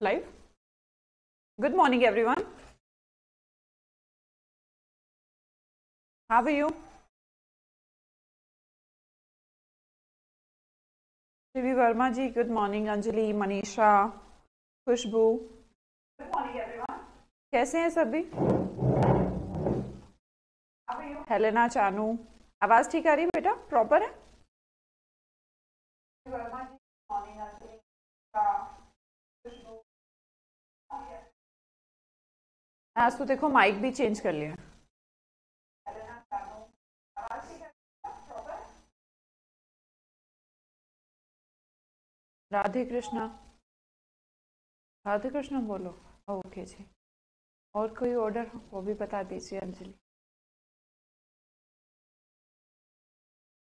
Live. Good morning, everyone. How are you? Shivi Verma ji, good morning. Anjali, Manisha, Khushboo, good morning everyone. कैसे हैं सभी? Helena, Chanu, आवाज ठीक आ रही है बेटा? प्रॉपर है? वर्मा जी, मॉर्निंग. अंजलि, खुशबू. आज तो देखो माइक भी चेंज कर लिया. राधे कृष्णा, राधे कृष्णा बोलो. ओके जी. और कोई ऑर्डर वो भी बता दीजिए. अंजलि,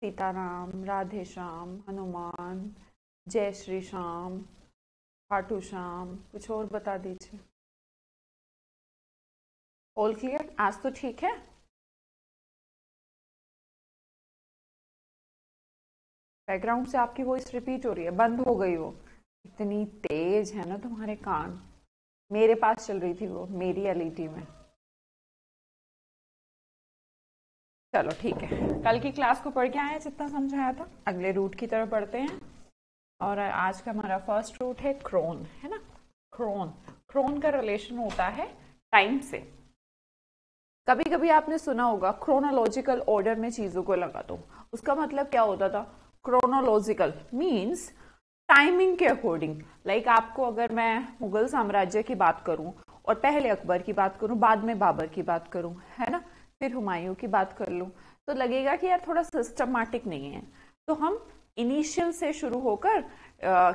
सीताराम, राधे श्याम, हनुमान, जय श्री श्याम, खाटू श्याम, कुछ और बता दीजिए. All clear? आज तो ठीक है. बैकग्राउंड से आपकी वॉइस रिपीट हो रही है, बंद हो गई वो. इतनी तेज है ना तुम्हारे कान. मेरे पास चल रही थी वो, मेरी एलईडी में. चलो ठीक है. कल की क्लास को पढ़ के आए, जितना समझाया था. अगले रूट की तरफ बढ़ते हैं. और आज का हमारा फर्स्ट रूट है क्रोन, है ना. क्रोन, क्रोन का रिलेशन होता है टाइम से. कभी कभी आपने सुना होगा क्रोनोलॉजिकल ऑर्डर में चीजों को लगा दो. उसका मतलब क्या होता था? क्रोनोलॉजिकल मीन्स टाइमिंग के अकॉर्डिंग. लाइक आपको अगर मैं मुगल साम्राज्य की बात करूं और पहले अकबर की बात करूं, बाद में बाबर की बात करूं, है ना, फिर हुमायूं की बात कर लूं, तो लगेगा कि यार थोड़ा सिस्टमैटिक नहीं है. तो हम इनिशियल से शुरू होकर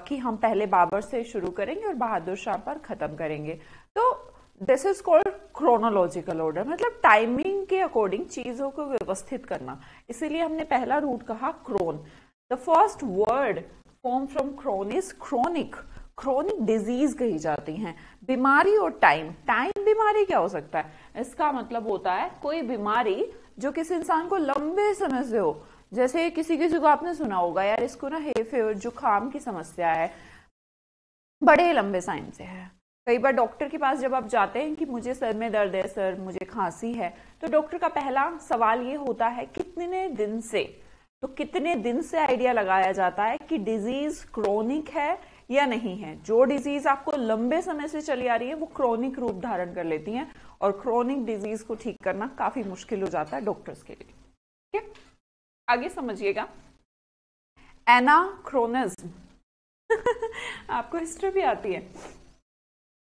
कि हम पहले बाबर से शुरू करेंगे और बहादुर शाह पर खत्म करेंगे. तो this is called chronological order. मतलब टाइमिंग के अकॉर्डिंग चीजों को व्यवस्थित करना. इसीलिए हमने पहला रूट कहा chron. The first word form from chron is chronic. Chronic disease कही जाती हैं. बीमारी और टाइम. टाइम बीमारी क्या हो सकता है? इसका मतलब होता है कोई बीमारी जो किसी इंसान को लंबे समय से हो. जैसे किसी किसी को आपने सुना होगा, यार इसको ना हे फीवर, जुकाम की समस्या है, बड़े लंबे टाइम से है. कई बार डॉक्टर के पास जब आप जाते हैं कि मुझे सर में दर्द है, सर मुझे खांसी है, तो डॉक्टर का पहला सवाल ये होता है कितने दिन से. तो कितने दिन से आइडिया लगाया जाता है कि डिजीज क्रोनिक है या नहीं है. जो डिजीज आपको लंबे समय से चली आ रही है वो क्रोनिक रूप धारण कर लेती हैं, और क्रोनिक डिजीज को ठीक करना काफी मुश्किल हो जाता है डॉक्टर्स के लिए. ठीक है, आगे समझिएगा. एनाक्रोनिज्म आपको हिस्ट्री भी आती है?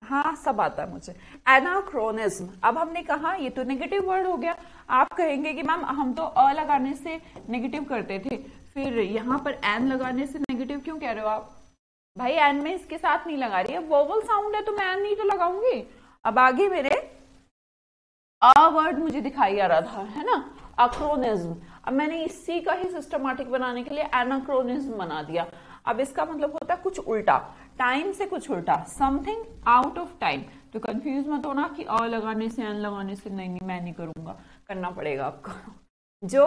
हाँ, सब आता है मुझे. एनाक्रोनिज्म. अब हमने कहा ये तो नेगेटिव वर्ड हो गया. आप कहेंगे कि मैम हम तो अ लगाने से नेगेटिव करते थे, फिर यहाँ पर एन लगाने से नेगेटिव क्यों कह रहे हो आप? भाई एन में इसके साथ नहीं लगा रही है, वोवल साउंड है तो मैं एन नहीं तो लगाऊंगी. अब आगे मेरे अ वर्ड मुझे दिखाई आ रहा था, है ना, अक्रोनिज्म. अब मैंने इसी का ही सिस्टमैटिक बनाने के लिए एनाक्रोनिज्म बना दिया. अब इसका मतलब होता है कुछ उल्टा, टाइम से कुछ उल्टा, समथिंग आउट ऑफ टाइम. तो कंफ्यूज मत होना कि अ लगाने से एन लगाने से. नहीं नहीं, मैं नहीं करूंगा, करना पड़ेगा आपको जो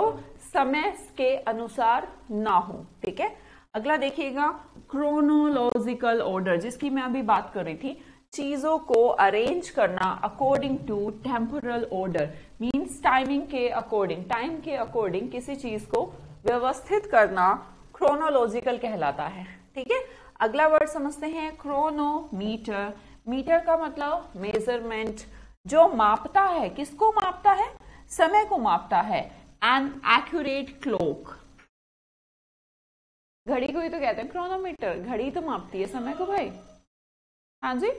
समय के अनुसार ना हो. ठीक है, अगला देखिएगा क्रोनोलॉजिकल ऑर्डर, जिसकी मैं अभी बात कर रही थी. चीजों को अरेंज करना according to temporal order means timing के अकॉर्डिंग. टाइम के अकॉर्डिंग किसी चीज को व्यवस्थित करना क्रोनोलॉजिकल कहलाता है. ठीक है, अगला वर्ड समझते हैं क्रोनोमीटर. मीटर का मतलब मेजरमेंट, जो मापता है. किसको मापता है? समय को मापता है. An accurate clock. घड़ी को ही तो कहते हैं क्रोनोमीटर. घड़ी तो मापती है समय को भाई. हाँ जी,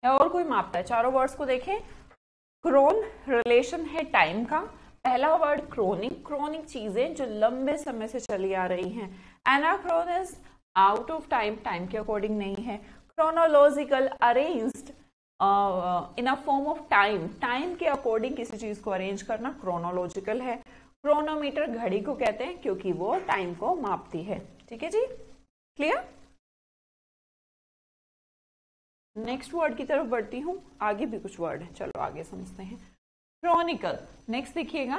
या और कोई मापता है? चारों वर्ड्स को देखें. क्रोन रिलेशन है टाइम का. पहला वर्ड क्रोनिक. क्रोनिक चीजें जो लंबे समय से चली आ रही हैं. एनाक्रोनिस आउट ऑफ टाइम, टाइम के अकॉर्डिंग नहीं है. Chronological arranged in a form of time, time के अकॉर्डिंग किसी चीज को अरेंज करना क्रोनोलॉजिकल है. क्रोनोमीटर घड़ी को कहते हैं क्योंकि वो टाइम को मापती है. ठीक है जी, क्लियर? नेक्स्ट वर्ड की तरफ बढ़ती हूं. आगे भी कुछ वर्ड है, चलो आगे समझते हैं. क्रॉनिकल. नेक्स्ट देखिएगा,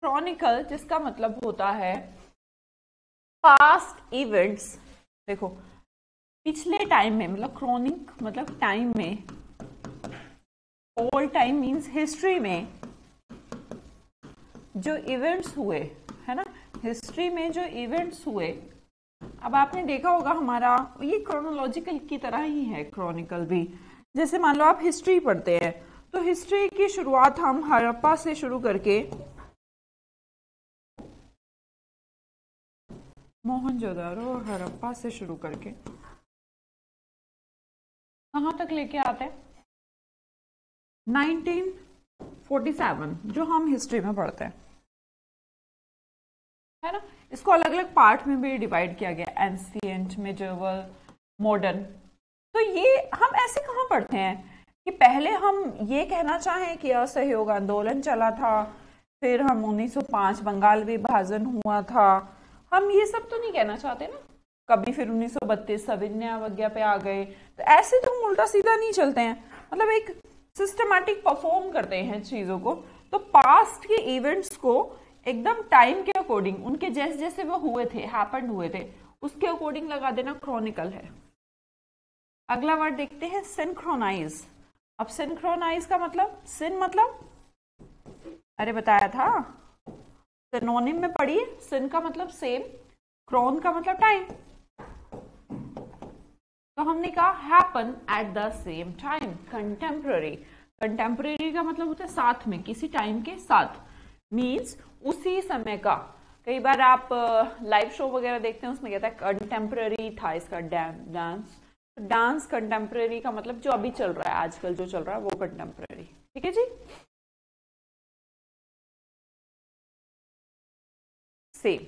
क्रॉनिकल जिसका मतलब होता है पास्ट इवेंट्स. देखो पिछले टाइम में, मतलब क्रोनिक मतलब टाइम में, ओल्ड टाइम मीन्स हिस्ट्री में जो इवेंट्स हुए, है ना, हिस्ट्री में जो इवेंट्स हुए। अब आपने देखा होगा हमारा ये क्रोनोलॉजिकल की तरह ही है, क्रॉनिकल भी। जैसे मान लो आप हिस्ट्री पढ़ते हैं, तो हिस्ट्री की शुरुआत हम हड़प्पा से शुरू करके मोहनजोदारो और हड़प्पा से शुरू करके कहां तक लेके आते हैं, 1947, जो हम हिस्ट्री में पढ़ते हैं, है ना। इसको अलग अलग पार्ट में भी डिवाइड किया गया, एंशिएंट, मिडिवल, मॉडर्न। तो ये हम ऐसे कहाँ पढ़ते हैं कि पहले हम ये कहना चाहें कि असहयोग आंदोलन चला था, फिर हम 1905 बंगाल विभाजन हुआ था, हम ये सब तो नहीं कहना चाहते ना। कभी फिर 1932 सविनय अवज्ञा पे आ गए, तो ऐसे तो हम उल्टा सीधा नहीं चलते हैं, मतलब एक सिस्टमैटिक परफॉर्म करते हैं चीजों को। तो पास्ट के इवेंट्स को एकदम टाइम के अकॉर्डिंग, उनके जैसे जैसे वो हुए थे, हैपेंड हुए थे, उसके अकॉर्डिंग लगा देना क्रॉनिकल है। अगला वर्ड देखते हैं, सिंक्रोनाइज। अब सिंक्रोनाइज का मतलब, सिन मतलब, अरे बताया था, सिनोनिम में पढ़िए, सिन का मतलब सेम, क्रोन का मतलब टाइम। तो हमने कहा happen at the same time, contemporary. Contemporary का मतलब होता है साथ में, किसी टाइम के साथ, मीन्स उसी समय का। कई बार आप लाइव शो वगैरह देखते हैं, उसमें कहता है कंटेम्पररी था इसका डांस। डांस कंटेम्पररी का मतलब जो अभी चल रहा है, आजकल जो चल रहा है वो कंटेम्पररी। ठीक है जी। सेम।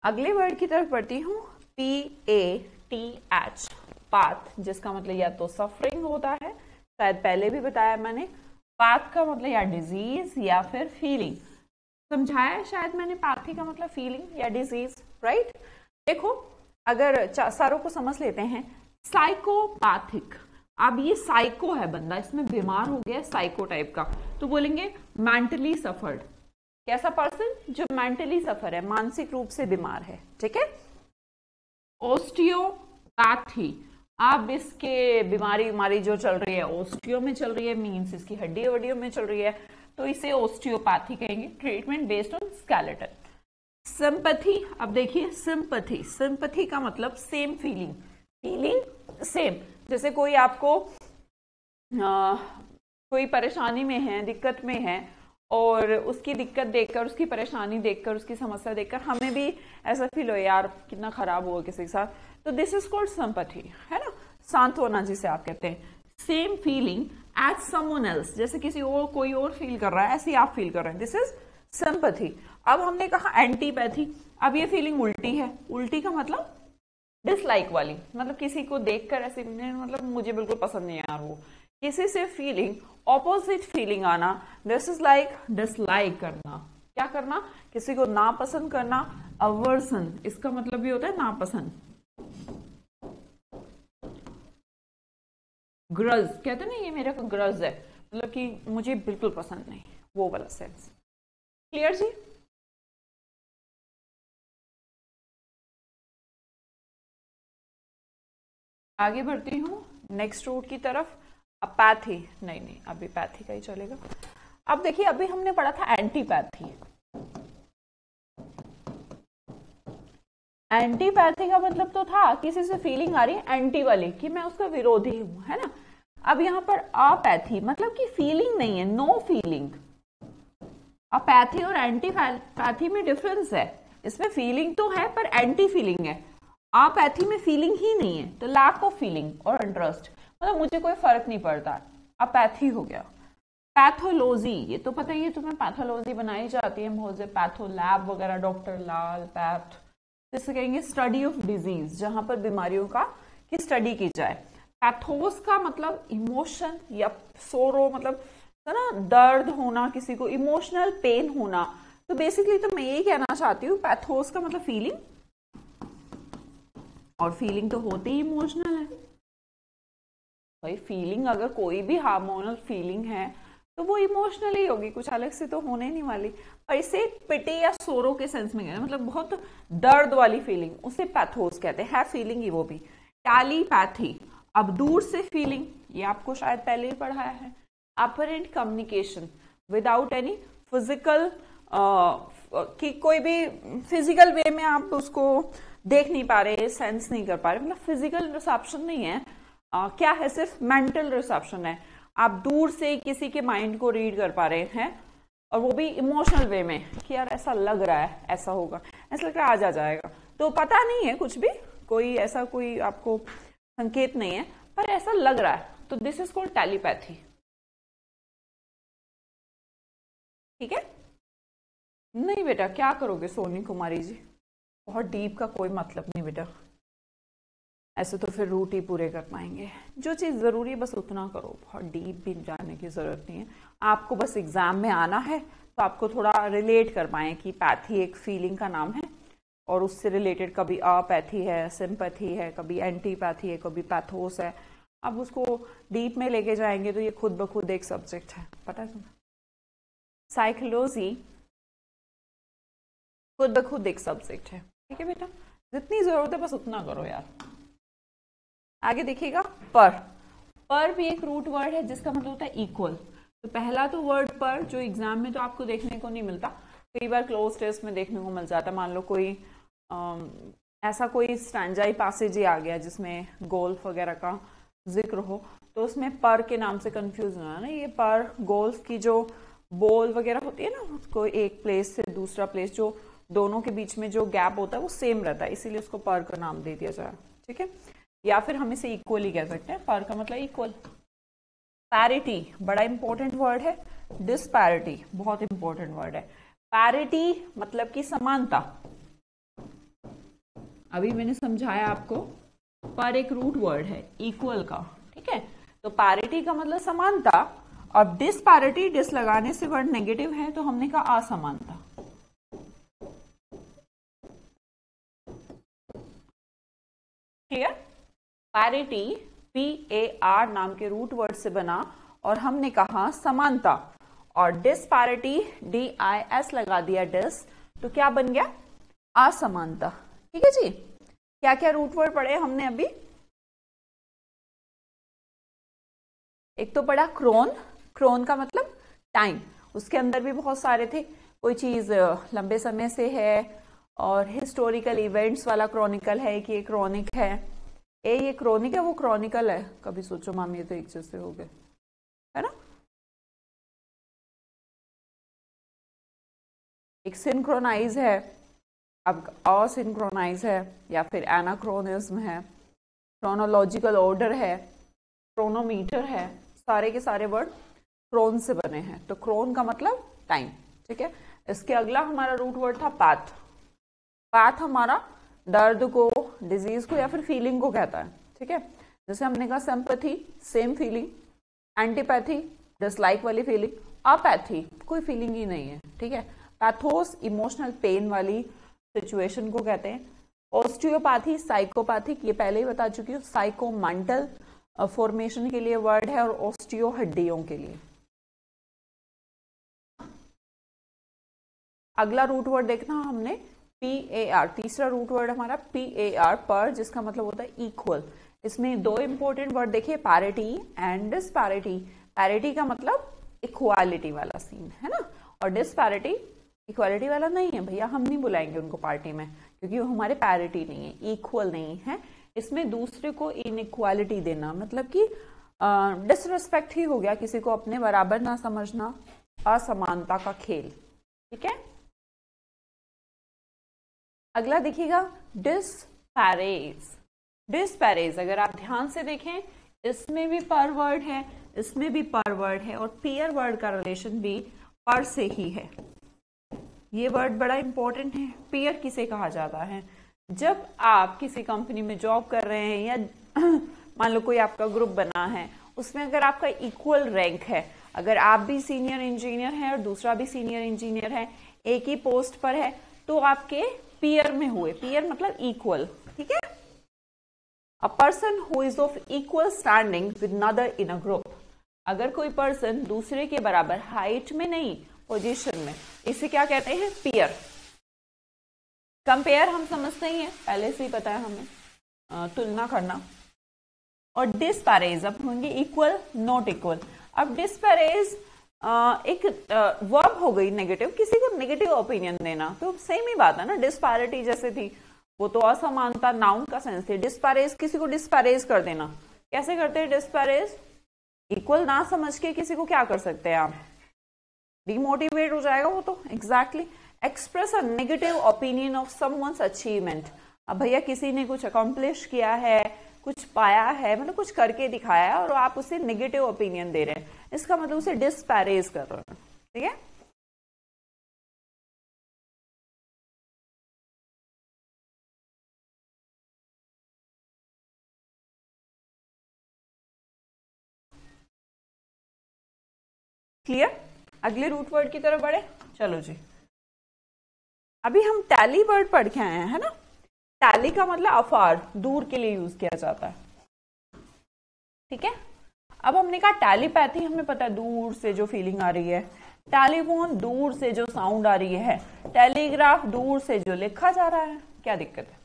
अगले वर्ड की तरफ बढ़ती हूँ, PATH, पाथ, जिसका मतलब या तो सफरिंग होता है, शायद पहले भी बताया मैंने। पाथ का मतलब या डिजीज या फिर फीलिंग, समझाया शायद मैंने। पाथी का मतलब फीलिंग या डिजीज, राइट। देखो अगर सारों को समझ लेते हैं, साइकोपैथिक। अब ये साइको है बंदा, इसमें बीमार हो गया, साइको टाइप का, तो बोलेंगे मेंटली सफर्ड। कैसा पर्सन, जो मेंटली सफर है, मानसिक रूप से बीमार है। ठीक है। ओस्टियोपैथी, अब इसके बीमारी जो चल रही है ओस्टियो में चल रही है, मीन्स इसकी हड्डी वड्डियों में चल रही है, तो इसे ओस्टियोपैथी कहेंगे। Treatment based on skeleton. Sympathy, अब देखिए सिंपैथी, सिंपैथी का मतलब सेम फीलिंग, फीलिंग सेम। जैसे कोई आपको कोई परेशानी में है, दिक्कत में है, और उसकी दिक्कत देखकर, उसकी परेशानी देखकर, उसकी समस्या देखकर हमें भी ऐसा फील हो, यार कितना खराब हुआ किसी के साथ, तो दिस इज कॉल्ड सिंपैथी, है ना, सांत्वना जिसे आप कहते हैं। Same feeling as someone else, जैसे किसी और, कोई और फील कर रहा है, ऐसे आप फील कर रहे हैं, दिस इज सिंपैथी। अब हमने कहा एंटीपैथी, अब ये फीलिंग उल्टी है। उल्टी का मतलब डिसलाइक वाली, मतलब किसी को देखकर ऐसे, मतलब मुझे बिल्कुल पसंद नहीं है यार वो, किसी से फीलिंग, ऑपोजिट फीलिंग आना, दिस इज लाइक डिसलाइक करना। क्या करना, किसी को नापसंद करना, अवर्सन, इसका मतलब भी होता है नापसंद। ग्रज कहते हैं ना, ये मेरा ग्रज है, मतलब कि मुझे बिल्कुल पसंद नहीं, वो वाला सेंस। क्लियर जी। आगे बढ़ती हूँ नेक्स्ट रूट की तरफ। अब पैथी, नहीं अभी पैथी का ही चलेगा। अब देखिए अभी हमने पढ़ा था एंटीपैथी। एंटीपैथी का मतलब तो था किसी से फीलिंग आ रही है एंटी वाली, कि मैं उसका विरोधी हूं, है ना। अब यहाँ पर अपैथी मतलब कि फीलिंग नहीं है, नो फीलिंग। अपैथी और एंटीपैथी में डिफरेंस है, इसमें फीलिंग तो है पर एंटी फीलिंग है। अपैथी में फीलिंग ही नहीं है, तो लैक ऑफ फीलिंग और इंटरेस्ट, मतलब मुझे कोई फर्क नहीं पड़ता, अपैथी हो गया। पैथोलॉजी, ये तो पता ही है तुम्हें, पैथोलॉजी बनाई जाती है बहुत से पैथो लैब वगैरह, डॉक्टर लाल पैथ, जिसे कहेंगे स्टडी ऑफ डिजीज, जहां पर बीमारियों का की स्टडी की जाए। पैथोस का मतलब इमोशन या सोरो, मतलब है ना, दर्द होना, किसी को इमोशनल पेन होना। तो बेसिकली तो मैं यही कहना चाहती हूँ, पैथोस का मतलब फीलिंग, और फीलिंग तो होती ही इमोशनल है भाई। फीलिंग अगर कोई भी हार्मोनल फीलिंग है तो वो इमोशनली होगी, कुछ अलग से तो होने नहीं वाली। और इसे पिटी या सोरो के सेंस में कहते हैं, मतलब बहुत दर्द वाली फीलिंग, उसे पैथोस कहते हैं, है फीलिंग ही वो भी। टेलीपैथी, अब दूर से फीलिंग, ये आपको शायद पहले ही पढ़ाया है। Apparent communication without any physical, कि कोई भी फिजिकल वे में आप उसको देख नहीं पा रहे, सेंस नहीं कर पा रहे, मतलब फिजिकल रिसेप्शन नहीं है, क्या है, सिर्फ मेंटल रिसेप्शन है। आप दूर से किसी के माइंड को रीड कर पा रहे हैं, और वो भी इमोशनल वे में, कि यार ऐसा लग रहा है, ऐसा होगा, ऐसा लग रहा है, आज आ जाएगा, तो पता नहीं है कुछ भी, कोई ऐसा कोई आपको संकेत नहीं है, पर ऐसा लग रहा है, तो दिस इज कॉल्ड टेलीपैथी। ठीक है। नहीं बेटा, क्या करोगे सोनी कुमारी जी, बहुत डीप का कोई मतलब नहीं बेटा, ऐसे तो फिर रूट ही पूरे कर पाएंगे। जो चीज़ ज़रूरी है बस उतना करो, बहुत डीप भी जाने की ज़रूरत नहीं है। आपको बस एग्ज़ाम में आना है तो आपको थोड़ा रिलेट कर पाएँ कि पैथी एक फीलिंग का नाम है, और उससे रिलेटेड कभी अपैथी है, सिंपैथी है, कभी एंटीपैथी है, कभी पैथोस है। अब उसको डीप में लेके जाएंगे तो ये खुद ब खुद एक सब्जेक्ट है, पता है तुम्हें। साइकोलॉजी खुद ब खुद एक सब्जेक्ट है। ठीक है बेटा, जितनी ज़रूरत है बस उतना करो यार। आगे देखिएगा, पर भी एक रूट वर्ड है जिसका मतलब होता है इक्वल। तो पहला तो वर्ड पर, जो एग्जाम में तो आपको देखने को नहीं मिलता, कई बार क्लोज टेस्ट में देखने को मिल जाता है। मान लो कोई ऐसा कोई स्टैंजाई पैसेज ही आ गया जिसमें गोल्फ वगैरह का जिक्र हो, तो उसमें पर के नाम से कंफ्यूज होना ना। ये पर गोल्फ की जो बॉल वगैरह होती है ना, उसको एक प्लेस से दूसरा प्लेस, जो दोनों के बीच में जो गैप होता है वो सेम रहता है, इसीलिए उसको पर का नाम दे दिया जाए। ठीक है, या फिर हम इसे इक्वल ही कह सकते हैं, पर का मतलब इक्वल। पैरिटी बड़ा इंपॉर्टेंट वर्ड है, डिस्पैरिटी बहुत इंपॉर्टेंट वर्ड है। पैरिटी मतलब कि समानता, अभी मैंने समझाया आपको, पर एक रूट वर्ड है इक्वल का। ठीक है, तो पैरिटी का मतलब समानता, और डिस्पैरिटी, डिस लगाने से वर्ड नेगेटिव है तो हमने कहा असमानता। क्लियर। पैरिटी PAR नाम के रूट वर्ड से बना, और हमने कहा समानता, और डिस्पैरिटी DIS लगा दिया, डिस, तो क्या बन गया, असमानता। ठीक है जी, क्या क्या रूट वर्ड पढ़े हमने अभी। एक तो पढ़ा क्रोन, क्रोन का मतलब टाइम, उसके अंदर भी बहुत सारे थे, कोई चीज लंबे समय से है, और हिस्टोरिकल इवेंट्स वाला क्रॉनिकल है कि ये क्रॉनिक है, ये क्रॉनिक है, वो क्रॉनिकल है। कभी सोचो मामी, ये तो एक जैसे हो गए, है ना। एक सिंक्रोनाइज है, अब असिंक्रोनाइज है, या फिर एनाक्रोनिज्म है, क्रोनोलॉजिकल ऑर्डर है, क्रोनोमीटर है, सारे के सारे वर्ड क्रोन से बने हैं। तो क्रोन का मतलब टाइम। ठीक है, इसके अगला हमारा रूट वर्ड था पैथ। पैथ हमारा दर्द को, डिजीज को, या फिर फीलिंग को कहता है। ठीक है, जैसे हमने कहा sympathy same feeling, antipathy dislike वाली फीलिंग, अपैथी कोई फीलिंग ही नहीं है। ठीक है, पैथोस इमोशनल पेन वाली सिचुएशन को कहते हैं। ऑस्टियोपैथी साइकोपैथिक, ये पहले ही बता चुकी हूँ, साइको मेंटल फॉर्मेशन के लिए वर्ड है, और ऑस्टियो हड्डियों के लिए। अगला रूट वर्ड देखना हमने PAR, तीसरा रूट वर्ड हमारा PAR, पर, जिसका मतलब होता है इक्वल। इसमें दो इंपॉर्टेंट वर्ड देखिए, पैरिटी एंड डिस्पैरिटी। पैरिटी का मतलब इक्वालिटी वाला सीन है ना, और डिस्पैरिटी इक्वालिटी वाला नहीं है भैया, हम नहीं बुलाएंगे उनको पार्टी में, क्योंकि वो हमारे पैरिटी नहीं है, इक्वल नहीं है। इसमें दूसरे को इनइक्वालिटी देना, मतलब कि डिसरिस्पेक्ट ही हो गया, किसी को अपने बराबर ना समझना, असमानता का खेल। ठीक है, अगला देखिएगा डिस्पैरेज। डिस्पैरेज अगर आप ध्यान से देखें, इसमें भी पर वर्ड है, इसमें भी पर वर्ड है, और पेयर वर्ड का रिलेशन भी पर से ही है। ये वर्ड बड़ा इंपॉर्टेंट है। पेयर किसे कहा जाता है, जब आप किसी कंपनी में जॉब कर रहे हैं, या मान लो कोई आपका ग्रुप बना है, उसमें अगर आपका इक्वल रैंक है, अगर आप भी सीनियर इंजीनियर हैं और दूसरा भी सीनियर इंजीनियर है, एक ही पोस्ट पर है, तो आपके पीयर में हुए, पीयर मतलब इक्वल। ठीक है, a person who is of equal standing with another in a group. अगर कोई पर्सन दूसरे के बराबर हाइट में नहीं, पोजीशन में, इसे क्या कहते हैं? पीयर। कंपेयर हम समझते ही हैं, पहले से ही पता है हमें, तुलना करना। और डिस्पैरेज अब होंगे इक्वल, नॉट इक्वल। अब डिस्पैरेज एक वर्ब हो गई नेगेटिव, किसी को नेगेटिव ओपिनियन देना, तो सेम ही बात है ना। डिस्पैरिटी जैसे थी, वो तो असमानता, नाउन का सेंस थी। डिस्पैरेज, किसी को डिस्पैरेज कर देना, कैसे करते हैं डिस्पैरेज? इक्वल ना समझ के किसी को क्या कर सकते हैं आप? डिमोटिवेट हो जाएगा वो तो। Exactly, express a negative opinion of someone's achievement. अब भैया किसी ने कुछ अकॉम्प्लिश किया है, कुछ पाया है, मतलब कुछ करके दिखाया है, और आप उसे नेगेटिव ओपिनियन दे रहे हैं, इसका मतलब उसे डिस्पैरेज कर रहे हैं। ठीक है, क्लियर? अगले रूट वर्ड की तरफ बढ़े। चलो जी, अभी हम टैली वर्ड पढ़ के आए हैं, है ना। टैली का मतलब अफार, दूर के लिए यूज किया जाता है। ठीक है, अब हमने कहा टैलीपैथी, हमें पता है दूर से जो फीलिंग आ रही है। टेलीफोन, दूर से जो साउंड आ रही है। टेलीग्राफ, दूर से जो लिखा जा रहा है। क्या दिक्कत है?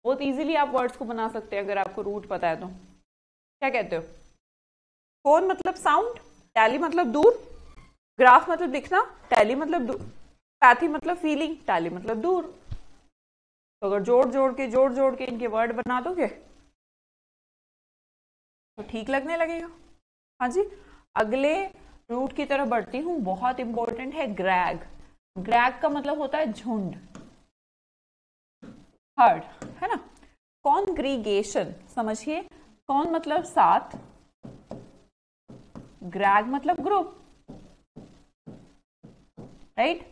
बहुत इजीली आप वर्ड्स को बना सकते हैं अगर आपको रूट पता है तो। क्या कहते हो? फोन मतलब साउंड, टैली मतलब दूर, ग्राफ मतलब दिखना, टैली मतलब दूर, पैथी मतलब फीलिंग, टैली मतलब दूर। तो अगर जोड़ जोड़ के इनके वर्ड बना दोगे तो ठीक लगने लगेगा। हाँ जी, अगले रूट की तरफ बढ़ती हूँ, बहुत इंपॉर्टेंट है ग्रैग। ग्रैग का मतलब होता है झुंड, हर्ड, है ना। कॉन्ग्रीगेशन समझिए, कौन मतलब साथ, ग्रैग मतलब ग्रुप, राइट।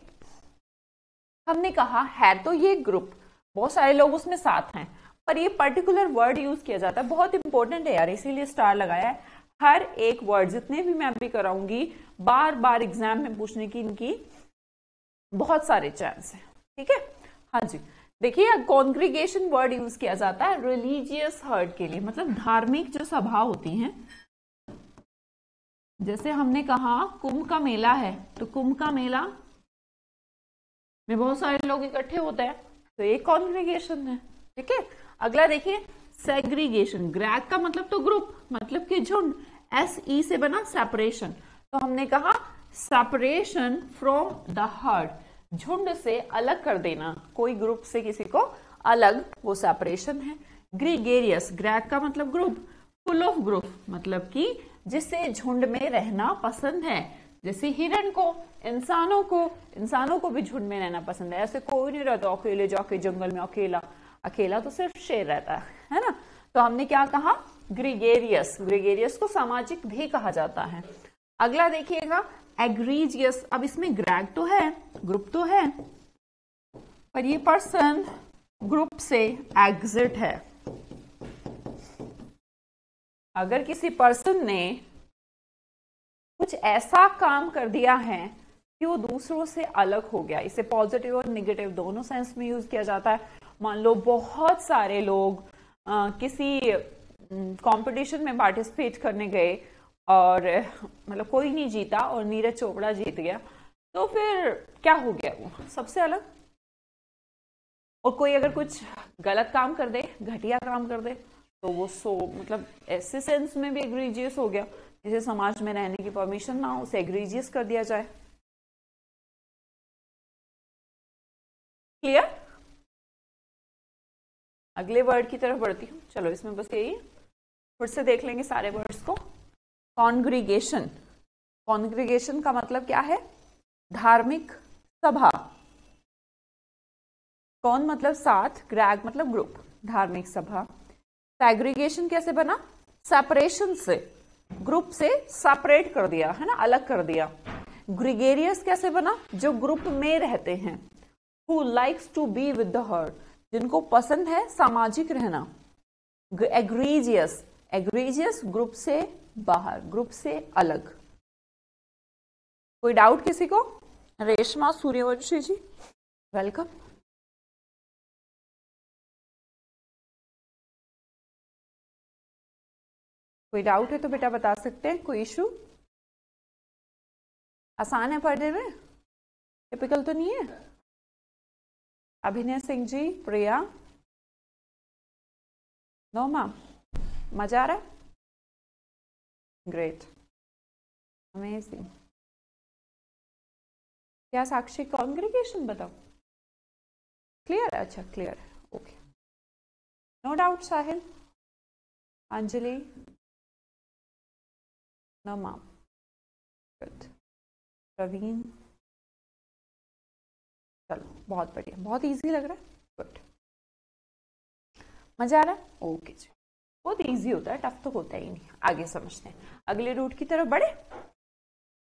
हमने कहा है तो ये ग्रुप, बहुत सारे लोग उसमें साथ हैं, पर ये पर्टिकुलर वर्ड यूज किया जाता है, बहुत इंपॉर्टेंट है यार, इसीलिए स्टार लगाया है। हर एक वर्ड, जितने भी मैं अभी कराऊंगी, बार बार एग्जाम में पूछने की इनकी बहुत सारे चांस है। ठीक है, हाँ जी, देखिए कॉन्ग्रीगेशन वर्ड यूज किया जाता है रिलीजियस हर्ड के लिए, मतलब धार्मिक जो सभा होती हैं। जैसे हमने कहा कुंभ का मेला है, तो कुंभ का मेला में बहुत सारे लोग इकट्ठे होते हैं, तो एक कॉन्ग्रीगेशन है। ठीक है, अगला देखिए सेग्रीगेशन। ग्रैग का मतलब तो ग्रुप, मतलब कि झुंड, SE से बना सेपरेशन। तो हमने कहा सेपरेशन फ्रॉम द हर्ड, झुंड से अलग कर देना, कोई ग्रुप से किसी को अलग, वो सेपरेशन है। ग्रीगेरियस, ग्रैग का मतलब ग्रुप, फुल ऑफ ग्रुप मतलब कि जिसे झुंड में रहना पसंद है। जैसे हिरण को, इंसानों को भी झुंड में रहना पसंद है। ऐसे कोई नहीं रहता अकेले जाके जंगल में अकेला, अकेला तो सिर्फ शेर रहता है ना। तो हमने क्या कहा? ग्रीगेरियस, ग्रीगेरियस को सामाजिक भी कहा जाता है। अगला देखिएगा एग्रीजियस। अब इसमें ग्रैग तो है, ग्रुप तो है, पर ये पर्सन ग्रुप से एग्जिट है। अगर किसी पर्सन ने कुछ ऐसा काम कर दिया है कि वो दूसरों से अलग हो गया, इसे पॉजिटिव और नेगेटिव दोनों सेंस में यूज किया जाता है। मान लो बहुत सारे लोग किसी कंपटीशन में पार्टिसिपेट करने गए और मतलब कोई नहीं जीता और नीरज चोपड़ा जीत गया, तो फिर क्या हो गया? वो सबसे अलग। और कोई अगर कुछ गलत काम कर दे, घटिया काम कर दे, तो वो मतलब ऐसे सेंस में भी एग्रीजियस हो गया, जिसे समाज में रहने की परमिशन ना हो, उसे एग्रीजियस कर दिया जाए। क्लियर? अगले वर्ड की तरफ बढ़ती हूँ। चलो इसमें बस यही, फिर से देख लेंगे सारे वर्ड्स को। कॉन्ग्रीगेशन, कॉन्ग्रीगेशन का मतलब क्या है? धार्मिक सभा। कौन मतलब साथ, ग्रैग मतलब ग्रुप, धार्मिक सभा। सेग्रीगेशन कैसे बना? सेपरेशन से, ग्रुप से सेपरेट कर दिया, है ना, अलग कर दिया। ग्रीगेरियस कैसे बना? जो ग्रुप में रहते हैं, who likes to be with the herd, जिनको पसंद है सामाजिक रहना। एग्रीजियस, एग्रीजियस ग्रुप से बाहर, ग्रुप से अलग। कोई डाउट किसी को? रेशमा सूर्यवंशी जी, वेलकम। कोई डाउट है तो बेटा बता सकते हैं, कोई इशू? आसान है पढ़ने में, टिपिकल तो नहीं है। अभिनय सिंह जी, प्रिया, नो मैम, मजा आ रहा है, ग्रेट, अमेजिंग। क्या साक्षी कॉन्ग्रीगेशन बताओ, क्लियर है? अच्छा क्लियर है, okay, no doubt. Sahil, Anjali, no ma'am, good, Praveen, चलो बहुत बढ़िया, बहुत इजी लग रहा है, गुड, मजा आ रहा है, ओके जी। बहुत इजी होता है, टफ तो होता ही नहीं। आगे समझते हैं, अगले रूट की तरफ बढ़े।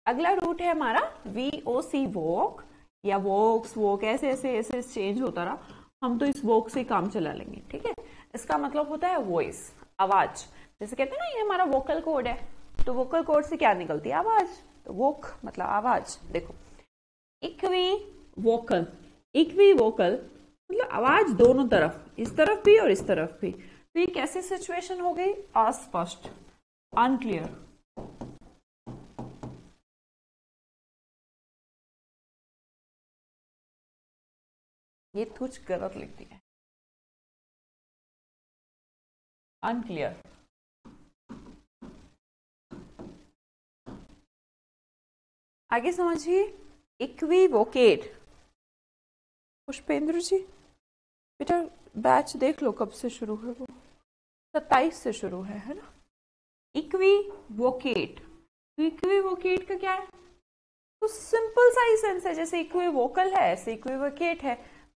अगला रूट है हमारा VOC, वोक या वोक्स, वोक, ऐसे ऐसे ऐसे चेंज होता रहा, हम तो इस वोक से काम चला लेंगे, ठीक है। इसका मतलब होता है वॉइस, आवाज, जैसे कहते हैं ना ये हमारा वोकल कोड है, तो वोकल कोड से क्या निकलती है? आवाज, तो वोक मतलब आवाज। देखो, इक्वी वोकल, इक्वी वोकल मतलब आवाज दोनों तरफ, इस तरफ भी और इस तरफ भी। तो ये कैसी सिचुएशन हो गई? अस्पष्ट, अनक्लियर। ये कुछ गलत लिख दिया है, अनक्लियर। आगे समझिए, इक्विवोकेट। पुष्पेंद्र जी, बेटा बैच देख लो कब से शुरू है, वो 27 से शुरू है ना। इक्विवोकेट, तो इक्विवोकेट का क्या है? तो सिंपल सा ही सेंस है, जैसे इक्विवोकल है ऐसे इक्विवोकेट है।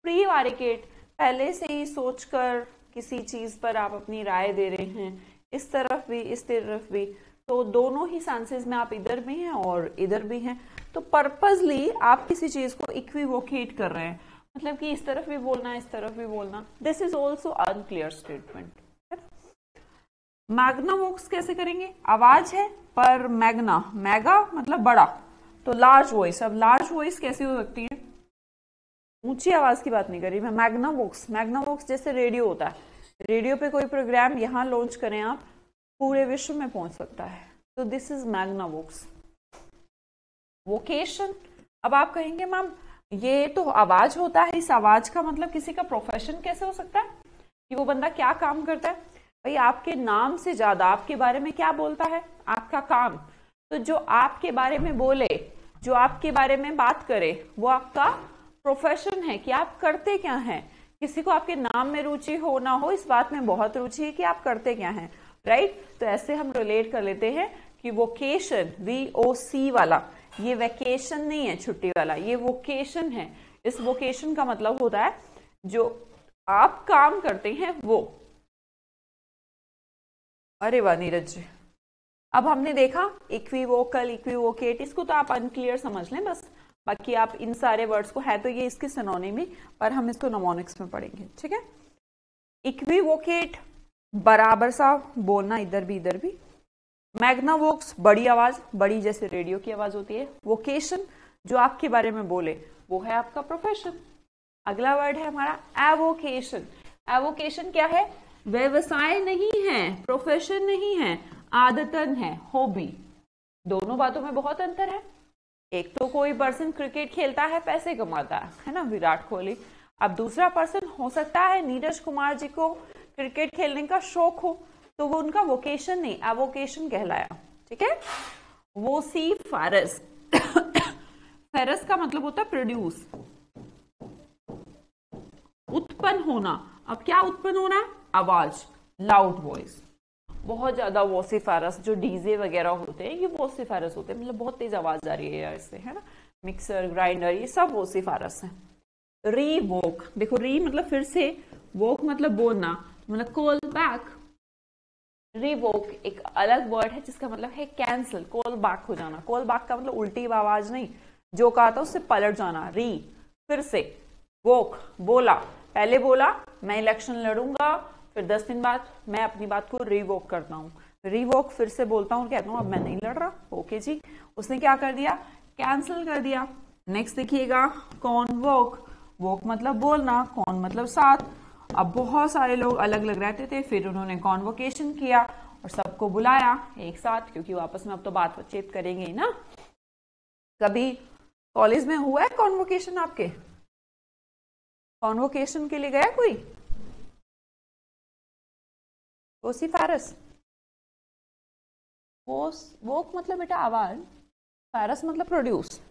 प्रीवारिकेट, पहले से ही सोचकर किसी चीज पर आप अपनी राय दे रहे हैं, इस तरफ भी इस तरफ भी, तो दोनों ही सेंसेस में आप इधर भी हैं और इधर भी हैं, तो पर्पसली आप किसी चीज को इक्विवोकेट कर रहे हैं, मतलब कि इस तरफ भी बोलना इस तरफ भी बोलना। This is also unclear statement. Magnavox कैसे करेंगे? आवाज है पर मैग्ना, मैगा मतलब बड़ा, तो लार्ज वॉइस। अब लार्ज वॉइस कैसी हो सकती है? ऊंची आवाज की बात नहीं कर रही मैं, मैग्नावोक्स। मैग्नावोक्स जैसे रेडियो होता है, रेडियो पे कोई प्रोग्राम यहां लॉन्च करें आप, पूरे विश्व में पहुंच सकता है, तो दिस इज मैग्नावोक्स। वोकेशन, अब आप कहेंगे मैम ये तो आवाज होता है, इस आवाज का मतलब किसी का प्रोफेशन कैसे हो सकता है, कि वो बंदा क्या काम करता है? भाई आपके नाम से ज्यादा आपके बारे में क्या बोलता है? आपका काम। तो जो आपके बारे में बोले, जो आपके बारे में बात करे, वो आपका प्रोफेशन है कि आप करते क्या हैं। किसी को आपके नाम में रुचि हो ना हो, इस बात में बहुत रुचि है कि आप करते क्या हैं, राइट। तो ऐसे हम रिलेट कर लेते हैं कि वोकेशन, VOC वाला, ये वैकेशन नहीं है छुट्टी वाला, ये वोकेशन है। इस वोकेशन का मतलब होता है जो आप काम करते हैं वो। अरे वाह नीरज जी, अब हमने देखा इक्विवोकल, इक्विवोकेट, इसको तो आप अनक्लियर समझ लें बस, बाकी आप इन सारे वर्ड्स को, है तो ये इसके सिनोनिम, पर हम इसको नमोनिक्स में पढ़ेंगे, ठीक है। इक्विवोकेट बराबर सा बोलना, इधर भी इधर भी। मैग्नावोक्स बड़ी आवाज, बड़ी जैसे रेडियो की आवाज होती है। वोकेशन जो आपके बारे में बोले, वो है आपका प्रोफेशन। अगला वर्ड है हमारा एवोकेशन। एवोकेशन क्या है? व्यवसाय नहीं है, प्रोफेशन नहीं है, आदतन है, हॉबी। दोनों बातों में बहुत अंतर है। एक तो कोई पर्सन क्रिकेट खेलता है, पैसे कमाता है ना, विराट कोहली। अब दूसरा पर्सन हो सकता है नीरज कुमार जी को क्रिकेट खेलने का शौक हो, तो वो उनका वोकेशन नहीं, एवोकेशन कहलाया, ठीक है। वोसिफेरस, फेरस का मतलब होता है प्रोड्यूस, उत्पन्न होना। अब क्या उत्पन्न होना है? आवाज, लाउड वॉइस। बहुत ज्यादा वोसिफेरस, जो डीजे वगैरह होते हैं ये वोसिफेरस होते हैं, मतलब बहुत तेज आवाज आ रही है यार इससे, है ना। मिक्सर, ग्राइंडर, ये सब वोसिफेरस है। रीवोक, देखो री मतलब फिर से, वोक मतलब बोलना, मतलब कॉल बैक। रिवोक एक अलग वर्ड है जिसका मतलब है कैंसिल, कॉल बैक हो जाना। कॉल बैक का मतलब उल्टी आवाज नहीं, जो कहा था उससे पलट जाना। री फिर से, वोक बोला, पहले बोला मैं इलेक्शन लड़ूंगा, फिर 10 दिन बाद मैं अपनी बात को रिवोक करता हूँ, रिवोक फिर से बोलता हूँ, कहता हूँ अब मैं नहीं लड़ रहा, ओके जी। उसने क्या कर दिया? कैंसिल कर दिया। नेक्स्ट देखिएगा कॉन्वोक, वोक मतलब बोलना, कॉन मतलब साथ। अब बहुत सारे लोग अलग अलग रहते थे, फिर उन्होंने कॉन्वोकेशन किया और सबको बुलाया एक साथ, क्योंकि आपस में अब तो बातचीत करेंगे ही ना। कभी कॉलेज में हुआ है कॉन्वोकेशन? आपके कॉन्वोकेशन के लिए गया कोई? वोसिफेरस, वो मतलब बेटा आवाज, फेरस मतलब प्रोड्यूस,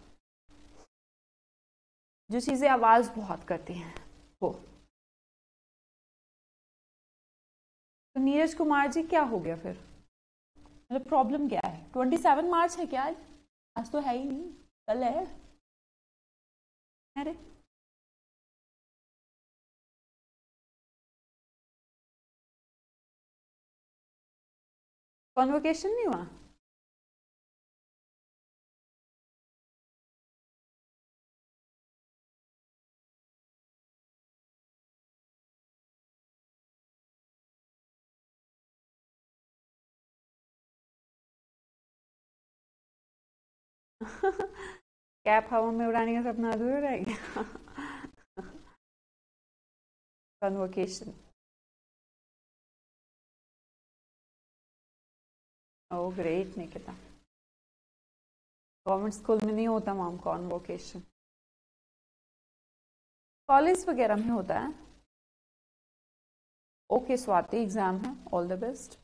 जो चीजें आवाज बहुत करती हैं वो। तो नीरज कुमार जी क्या हो गया फिर? मतलब प्रॉब्लम क्या है? 27 मार्च है क्या आज? आज तो है ही नहीं, कल है। अरे कॉन्वोकेशन नहीं हुआ? कैप हवा में उड़ाने का सपना अधूरा रह गया। Convocation, oh great Nikita. Government school में नहीं होता मैम कॉन्वोकेशन, कॉलेज वगैरह में होता है। ओके स्वाति, एग्जाम है, ऑल द बेस्ट।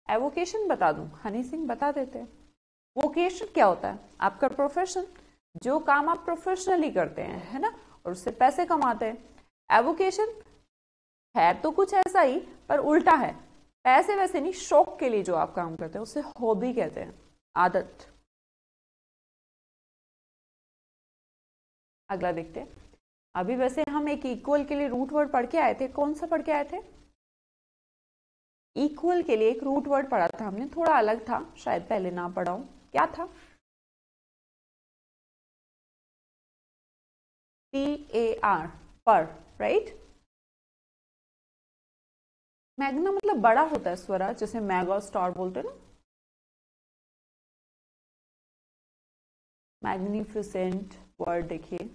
एवोकेशन बता दूं? हनी सिंह बता देते हैं। वोकेशन क्या होता है? आपका प्रोफेशन, जो काम आप प्रोफेशनली करते हैं, है ना, और उससे पैसे कमाते हैं। एवोकेशन है तो कुछ ऐसा ही, पर उल्टा है, पैसे वैसे नहीं, शौक के लिए जो आप काम करते हैं उसे हॉबी कहते हैं, आदत। अगला देखते हैं। अभी वैसे हम एक इक्वल के लिए रूट वर्ड पढ़ के आए थे, कौन सा पढ़ के आए थे? इक्वल के लिए एक रूट वर्ड पढ़ा था हमने, थोड़ा अलग था, शायद पहले ना पढ़ा हूं। क्या था? PAR, पर, राइट। मैग्ना मतलब बड़ा होता है स्वरा, जैसे मैगा स्टार बोलते हैं ना। मैग्निफिसेंट वर्ड देखिए,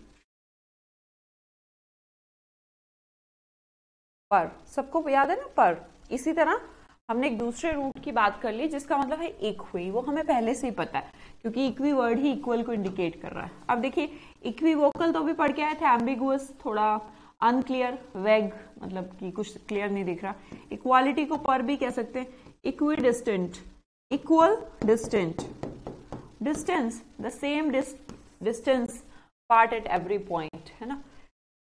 पर, सबको याद है ना पर। इसी तरह हमने एक दूसरे रूट की बात कर ली जिसका मतलब है इक्वी, वो हमें पहले से ही पता है क्योंकि इक्वी वर्ड ही इक्वल को इंडिकेट कर रहा है। अब देखिए इक्विवोकल तो भी पढ़ के आए थे, एम्बिगुअस, थोड़ा अनक्लियर, वेग मतलब कि कुछ क्लियर नहीं दिख रहा। इक्वालिटी को पर भी कह सकते हैं, equi distant, equal distant, distance the same distance part at every point, है ना।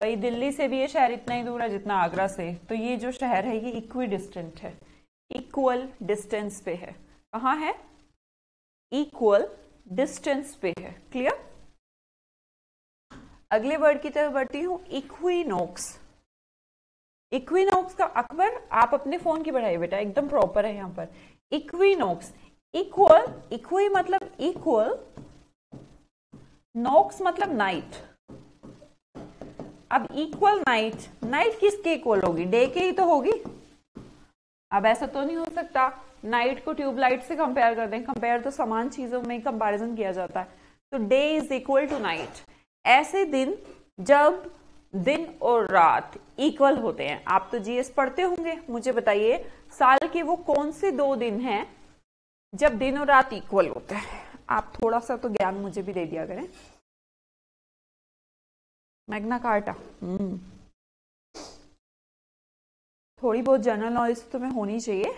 भाई दिल्ली से भी ये शहर इतना ही दूर है जितना आगरा से, तो ये जो शहर है ये इक्वी डिस्टेंट है, इक्वल डिस्टेंस पे है। कहाँ है? इक्वल डिस्टेंस पे है। क्लियर? अगले वर्ड की तरफ बढ़ती हूं, इक्विनोक्स। इक्विनोक्स का अकबर आप अपने फोन की बढ़ाइए बेटा, एकदम प्रॉपर है यहां पर। इक्विनोक्स, इक्वल, इक्वी मतलब इक्वल, नोक्स मतलब नाइट। अब इक्वल नाइट, नाइट किसके इक्वल होगी? डे के ही तो होगी। अब ऐसा तो नहीं हो सकता नाइट को ट्यूबलाइट से कंपेयर कर दें, कंपेयर तो समान चीजों में कंपैरिजन किया जाता है। तो day is equal to night, ऐसे दिन जब दिन और रात इक्वल होते हैं। आप तो जीएस पढ़ते होंगे, मुझे बताइए साल के वो कौन से 2 दिन हैं जब दिन और रात इक्वल होते हैं? आप थोड़ा सा तो ज्ञान मुझे भी दे दिया करें। मैग्ना कार्टा, थोड़ी बहुत जनरल नॉलेज तो तुम्हें होनी चाहिए।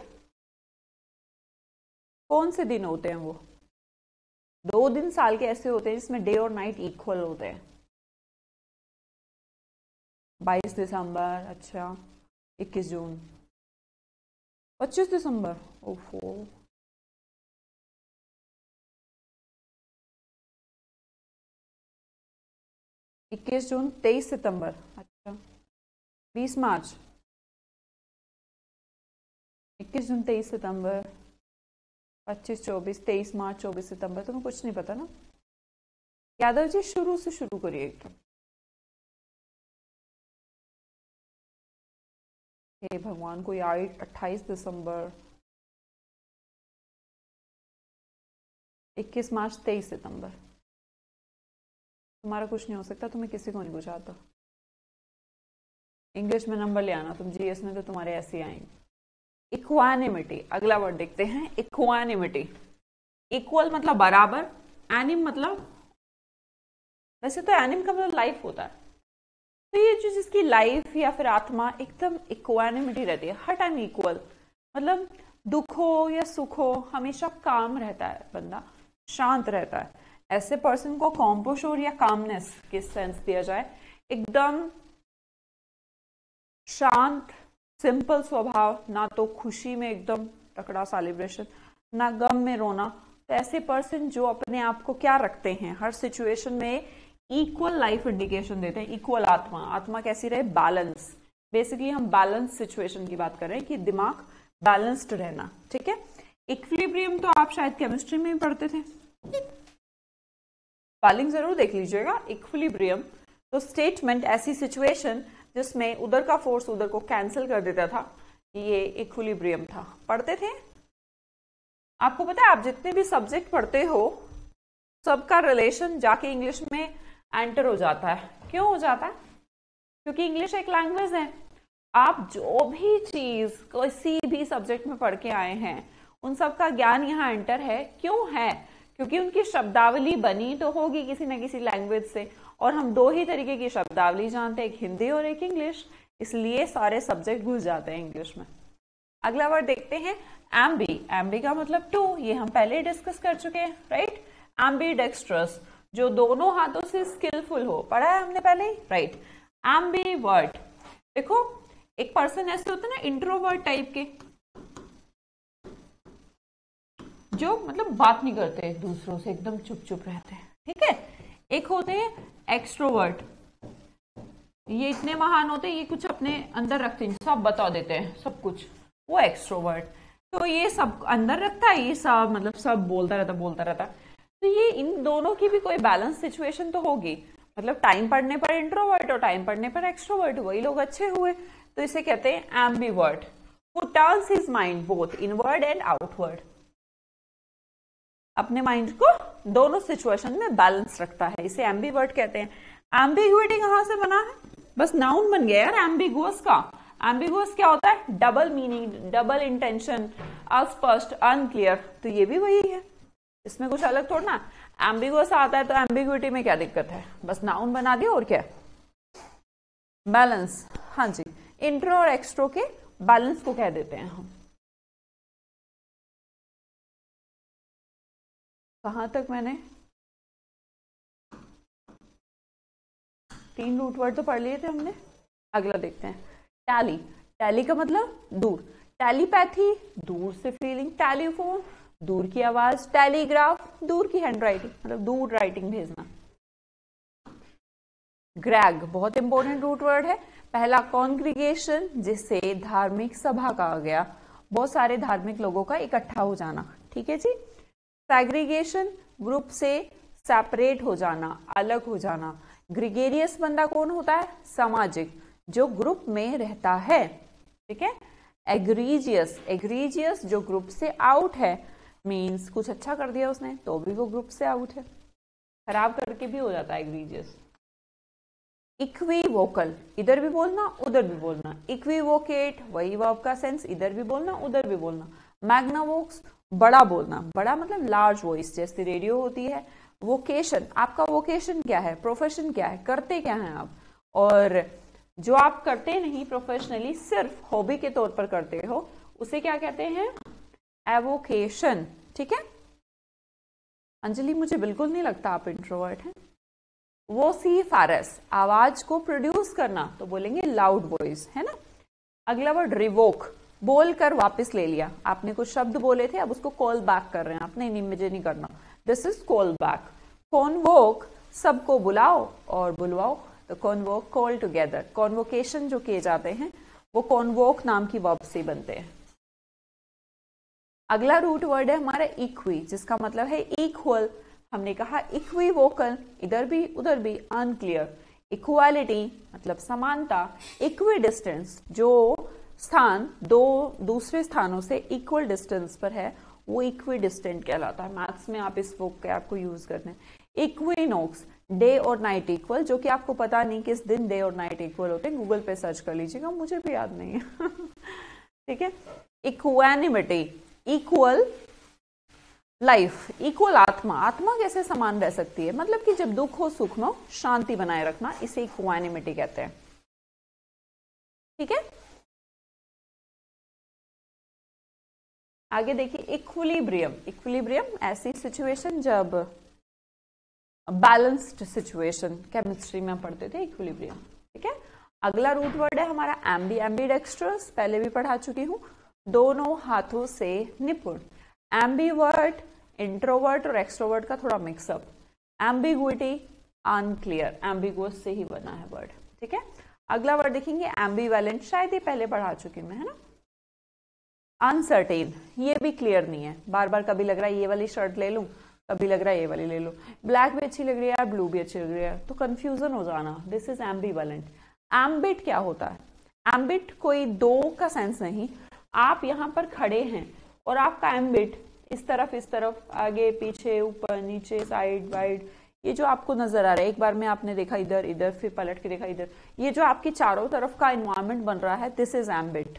कौन से दिन होते हैं वो? 2 दिन साल के ऐसे होते हैं जिसमें डे और नाइट इक्वल होते हैं। 22 दिसंबर, अच्छा 21 जून, 25 दिसंबर, ओफो, इक्कीस जून, 23 सितंबर, अच्छा 20 मार्च, 21 जून, 23 सितंबर, 25, 24, 23 मार्च, 24 सितंबर। तुम्हें कुछ नहीं पता ना? यादव जी शुरू से शुरू करिए एकदम। हे भगवान, कोई 28 दिसंबर, 21 मार्च, 23 सितंबर। तुम्हारा कुछ नहीं हो सकता, तुम्हें किसी को नहीं कुछ आता। इंग्लिश में नंबर ले आना तुम, जीएस में तो तुम्हारे ऐसे आएंगे। इक्वानिमिटी, अगला वर्ड देखते हैं, इक्वानिमिटी। इक्वल मतलब बराबर, एनिम मतलब, वैसे तो एनिम का मतलब लाइफ होता है, तो ये जो जिसकी लाइफ या फिर आत्मा एकदम इक्वानिमिटी रहती है, हर टाइम इक्वल, मतलब दुख हो या सुख हो हमेशा काम रहता है, बंदा शांत रहता है, ऐसे पर्सन को कॉम्पोश्योर या कामनेस किस सेंस दिया जाए, एकदम शांत सिंपल स्वभाव, ना तो खुशी में एकदम तकड़ा सेलिब्रेशन, ना गम में रोना। तो ऐसे पर्सन जो अपने आप को क्या रखते हैं, हर सिचुएशन में इक्वल लाइफ इंडिकेशन देते हैं, इक्वल आत्मा, आत्मा कैसी रहे, बैलेंस। बेसिकली हम बैलेंस सिचुएशन की बात कर रहे हैं कि दिमाग बैलेंस्ड रहना, ठीक है। इक्विलिब्रियम तो आप शायद केमिस्ट्री में ही पढ़ते थे, स्पेलिंग जरूर देख लीजिएगा। इक्विलिब्रियम तो स्टेटमेंट, ऐसी सिचुएशन जिसमें उधर का फोर्स उधर को कैंसिल कर देता था, ये इक्विलिब्रियम था, पढ़ते थे। आपको पता है आप जितने भी सब्जेक्ट पढ़ते हो सबका रिलेशन जाके इंग्लिश में एंटर हो जाता है। क्यों हो जाता है? क्योंकि इंग्लिश एक लैंग्वेज है। आप जो भी चीज किसी भी सब्जेक्ट में पढ़ के आए हैं उन सब का ज्ञान यहाँ एंटर है। क्यों है? क्योंकि उनकी शब्दावली बनी तो होगी किसी न किसी लैंग्वेज से, और हम दो ही तरीके की शब्दावली जानते हैं, एक हिंदी और एक इंग्लिश, इसलिए सारे सब्जेक्ट घुस जाते हैं इंग्लिश में। अगला वर्ड देखते हैं एम्बी। एम्बी का मतलब टू, ये हम पहले डिस्कस कर चुके हैं, राइट। एम्बी डेक्स्ट्रस, जो दोनों हाथों से स्किलफुल हो, पढ़ा है हमने पहले ही, राइट। एम्बी वर्ड, देखो एक पर्सन ऐसे होते हैं ना इंट्रोवर्ट टाइप के, जो मतलब बात नहीं करते दूसरों से, एकदम चुप चुप रहते हैं, ठीक है। एक होते हैं एक्सट्रोवर्ट, ये इतने महान होते हैं, ये कुछ अपने अंदर रखते हैं, सब बता देते हैं सब कुछ, वो एक्सट्रोवर्ट। तो ये सब अंदर रखता है, ये सब मतलब सब बोलता रहता। तो ये इन दोनों की भी कोई बैलेंस सिचुएशन तो होगी, मतलब टाइम पढ़ने पर इंट्रोवर्ट और टाइम पढ़ने पर एक्सट्रोवर्ट, वही लोग अच्छे हुए। तो इसे कहते हैं ambivert, who turns his mind both inward and outward, अपने माइंड को दोनों सिचुएशन में बैलेंस रखता है, इसे एम्बीवर्ट कहते हैं। एम्बिग्युइटी कहां से बना है? बस नाउन बन गया यार एम्बिगुअस का। एम्बिगुअस क्या होता है? डबल मीनिंग, डबल इंटेंशन, अस्पष्ट, अनक्लियर, तो ये भी वही है, इसमें कुछ अलग थोड़ा ना। एम्बिगुअस आता है तो एम्बिग्युइटी में क्या दिक्कत है? बस नाउन बना दिया, और क्या, बैलेंस। हाँ जी, इंट्रो और एक्सट्रो के बैलेंस को कह देते हैं हम। कहां तक मैंने 3 रूट वर्ड तो पढ़ लिए थे हमने। अगला देखते हैं टैली। टैली का मतलब दूर, टेलीपैथी दूर से फीलिंग, टेलीफोन दूर की आवाज, टेलीग्राफ दूर की हैंडराइटिंग, मतलब दूर राइटिंग भेजना। ग्रैग बहुत इंपॉर्टेंट रूट वर्ड है। पहला कॉन्ग्रीगेशन, जिसे धार्मिक सभा कहा गया, बहुत सारे धार्मिक लोगों का इकट्ठा हो जाना, ठीक है जी। सेग्रीगेशन, ग्रुप से सेपरेट हो जाना, अलग हो जाना। ग्रिगेरियस बंदा कौन होता है? सामाजिक, जो ग्रुप में रहता है, ठीक है। एग्रीजियस, एग्रीजियस जो ग्रुप से आउट है, मींस कुछ अच्छा कर दिया उसने तो भी वो ग्रुप से आउट है, खराब करके भी हो जाता है एग्रीजियस। इक्विवोकल, इधर भी बोलना उधर भी बोलना। इक्विवोकेट, वही वर्ब का सेंस, इधर भी बोलना उधर भी बोलना। मैग्नावोक्स, बड़ा बोलना, बड़ा मतलब लार्ज वॉइस, जैसे रेडियो होती है। वोकेशन, आपका वोकेशन क्या है, प्रोफेशन क्या है, करते क्या हैं आप, और जो आप करते नहीं प्रोफेशनली, सिर्फ हॉबी के तौर पर करते हो, उसे क्या कहते हैं? एवोकेशन, ठीक है। अंजलि मुझे बिल्कुल नहीं लगता आप इंट्रोवर्ट हैं। वोसिफेरस, आवाज को प्रोड्यूस करना, तो बोलेंगे लाउड वॉइस, है ना। अगला वर्ड रिवोक, बोलकर वापस ले लिया, आपने कुछ शब्द बोले थे अब उसको कॉल बैक कर रहे हैं आप, नहीं मुझे नहीं करना, दिस इज कॉल बैक। कॉन्वोक, सबको बुलाओ और बुलवाओ, तो कॉन्वोक, कॉल टुगेदर। कॉन्वोकेशन जो किए जाते हैं वो कॉन्वोक नाम की वर्ब से बनते हैं। अगला रूट वर्ड है हमारा इक्वी, जिसका मतलब है इक्वल। हमने कहा इक्विवोकल, इधर भी उधर भी, अनक्लियर। इक्वालिटी मतलब समानता। इक्वी डिस्टेंस, जो स्थान दो दूसरे स्थानों से इक्वल डिस्टेंस पर है वो इक्वी डिस्टेंट कहलाता है। मैथ्स में आप इस वोकैब को यूज करते हैं। इक्विनोक्स, डे और नाइट इक्वल, जो कि आपको पता नहीं किस दिन डे और नाइट इक्वल होते हैं, गूगल पे सर्च कर लीजिएगा, मुझे भी याद नहीं है ठीक है। इक्वानिमिटी, इक्वल लाइफ इक्वल आत्मा, आत्मा कैसे समान रह सकती है, मतलब कि जब दुख हो सुख में शांति बनाए रखना, इसे इक्वानिमिटी कहते हैं। ठीक है, आगे देखिए इक्विलिब्रियम। इक्विलिब्रियम ऐसी सिचुएशन जब बैलेंस्ड सिचुएशन, केमिस्ट्री में पढ़ते थे इक्विलिब्रियम। ठीक है, अगला रूट वर्ड है हमारा एम्बी, एम्बीडेक्स्ट्रस, पहले भी पढ़ा चुकी हूं, दोनों हाथों से निपुण। एम्बीवर्ट, इंट्रोवर्ट और एक्सट्रोवर्ट का थोड़ा मिक्सअप। एम्बिग्विटी, अनक्लियर, एम्बिगुअस से ही बना है वर्ड। ठीक है, अगला वर्ड देखेंगे एम्बीवैलेंट, शायद ये पहले पढ़ा चुकी मैं, है ना। अनसर्टेन, ये भी क्लियर नहीं है, बार बार कभी लग रहा है ये वाली शर्ट ले लूं, कभी लग रहा है ये वाली ले लो, ब्लैक भी अच्छी लग रही है, ब्लू भी अच्छी लग रही है, तो कंफ्यूजन हो जाना, दिस इज एम्बीवैलेंट। एम्बिट क्या होता है, एम्बिट कोई दो का सेंस नहीं, आप यहाँ पर खड़े हैं और आपका एम्बिट इस तरफ, आगे पीछे, ऊपर नीचे, साइड वाइड, ये जो आपको नजर आ रहा है, एक बार में आपने देखा इधर इधर, फिर पलट के देखा इधर, ये जो आपकी चारों तरफ का इन्वायरमेंट बन रहा है, this is ambit,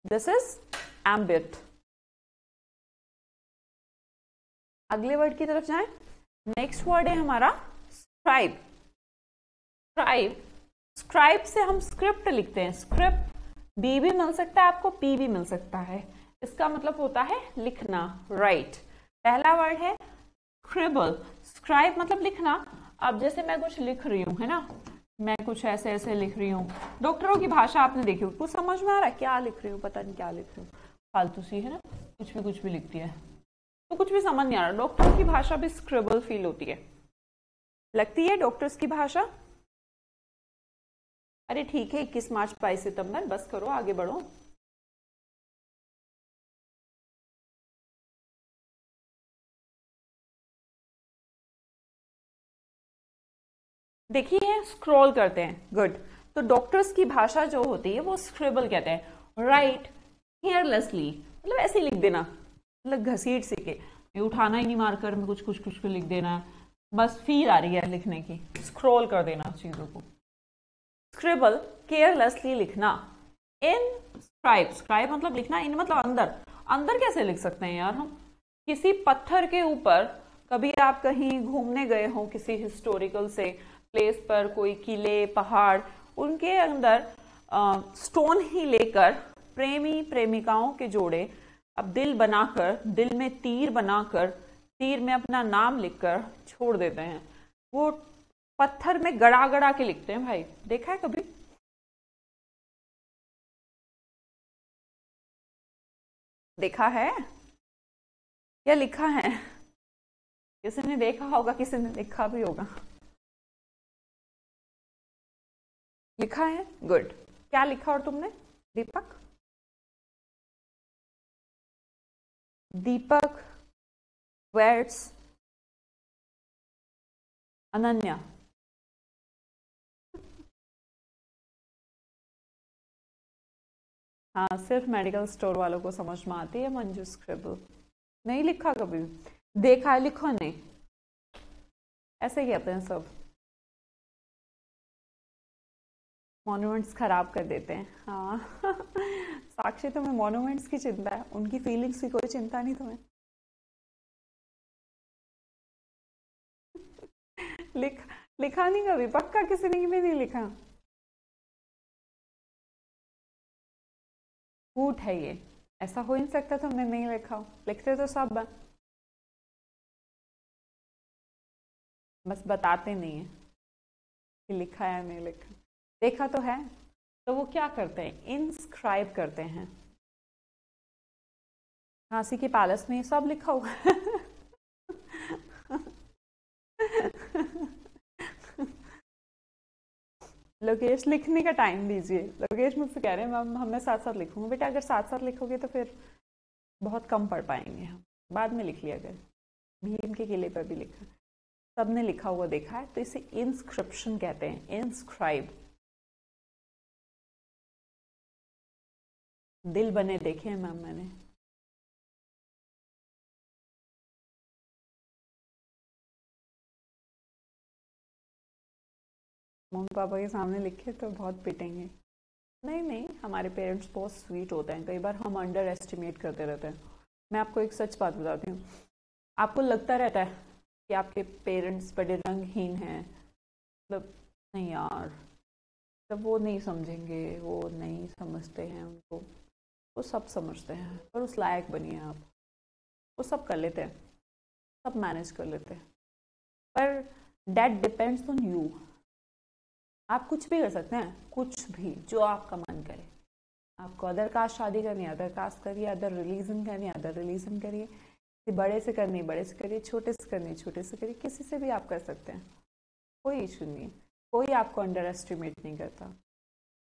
this is ambit. अगले वर्ड की तरफ जाएं, नेक्स्ट वर्ड है हमारा स्क्राइब। स्क्राइब, स्क्राइब से हम स्क्रिप्ट लिखते हैं, स्क्रिप्ट बी भी मिल सकता है आपको, पी भी मिल सकता है, इसका मतलब होता है लिखना, राइट। पहला वर्ड है स्क्रिबल, स्क्राइब मतलब लिखना। अब जैसे मैं कुछ लिख रही हूँ, है ना, मैं कुछ ऐसे ऐसे लिख रही हूँ, डॉक्टरों की भाषा आपने देखी हो, कुछ समझ में आ रहा है क्या लिख रही हूँ, पता नहीं क्या लिख रही हूँ, फालतू सी, है ना, कुछ भी लिखती है, तो कुछ भी समझ नहीं आ रहा। डॉक्टरों की भाषा भी स्क्रिबल फील होती है, लगती है डॉक्टर्स की भाषा। अरे ठीक है, 21 मार्च 22 सितंबर, बस करो, आगे बढ़ो। देखिए स्क्रॉल करते हैं, गुड। तो डॉक्टर्स की भाषा जो होती है वो स्क्रिबल कहते हैं, राइट केयरलेसली, मतलब ऐसे लिख देना, मतलब घसीट से के, ये उठाना ही नहीं मारकर में कुछ कुछ कुछ लिख देना, बस फील आ रही है लिखने की, स्क्रॉल कर देना चीजों को। स्क्रिबल केयरलेसली लिखना। इन स्क्राइब, स्क्राइब मतलब लिखना, इन मतलब अंदर, अंदर कैसे लिख सकते हैं यार हम, किसी पत्थर के ऊपर, कभी आप कहीं घूमने गए हो किसी हिस्टोरिकल से प्लेस पर, कोई किले पहाड़, उनके अंदर स्टोन ही लेकर प्रेमी प्रेमिकाओं के जोड़े अब दिल बनाकर, दिल में तीर बनाकर, तीर में अपना नाम लिखकर छोड़ देते हैं, वो पत्थर में गड़ा गड़ा के लिखते हैं भाई, देखा है कभी? देखा है या लिखा है? किसी ने देखा होगा, किसी ने लिखा भी होगा। लिखा है, गुड। क्या लिखा और तुमने? दीपक, दीपक वेट्स, अनन्या, हाँ सिर्फ मेडिकल स्टोर वालों को समझ में आती है मंजू स्क्रिबल, नहीं लिखा कभी, देखा है, लिखो नहीं, ऐसे कहते हैं सब, मॉन्यूमेंट्स खराब कर देते हैं। हाँ साक्षी तुम्हें मॉन्यूमेंट्स की चिंता है, उनकी फीलिंग्स की कोई चिंता नहीं तुम्हें। लिखा नहीं कभी, पक्का किसी ने भी नहीं लिखा? झूठ है ये, ऐसा हो ही नहीं सकता तुमने नहीं लिखा हो, लिखते तो सब है, बस बताते नहीं है कि लिखा है नहीं लिखा, देखा तो है। तो वो क्या करते हैं, इंस्क्राइब करते हैं, झांसी के पैलेस में सब लिखा हुआ है लोकेश लिखने का टाइम दीजिए, लोकेश मुझसे कह रहे हैं मैम हमें साथ साथ लिखूंगा, बेटा अगर साथ साथ लिखोगे तो फिर बहुत कम पढ़ पाएंगे हम, बाद में लिख लिया कर, भीम के किले पर भी लिखा, सबने लिखा हुआ देखा है, तो इसे इंस्क्रिप्शन कहते हैं, इंस्क्राइब। दिल बने देखे हैं मैम मैंने, मम्मी पापा के सामने लिखे तो बहुत पिटेंगे। नहीं नहीं, हमारे पेरेंट्स बहुत स्वीट होते हैं, कई बार हम अंडर एस्टिमेट करते रहते हैं। मैं आपको एक सच बात बताती हूँ, आपको लगता रहता है कि आपके पेरेंट्स बड़े रंगहीन हैं, मतलब नहीं यार, जब वो नहीं समझेंगे, वो नहीं समझते हैं उनको, वो सब समझते हैं, पर उस लायक बनिए आप। वो सब कर लेते हैं, सब मैनेज कर लेते हैं, पर दैट डिपेंड्स ऑन यू। आप कुछ भी कर सकते हैं, कुछ भी जो आपका मन करे। आपको अदर कास्ट शादी करनी है, अदर कास्ट करिए, अदर रिलीजन करनी है, अदर रिलीजन करिए, बड़े से करनी बड़े से करिए, छोटे से करनी छोटे से करिए, किसी से भी आप कर सकते हैं, कोई इशू नहीं है। कोई आपको अंडर एस्टिमेट नहीं करता,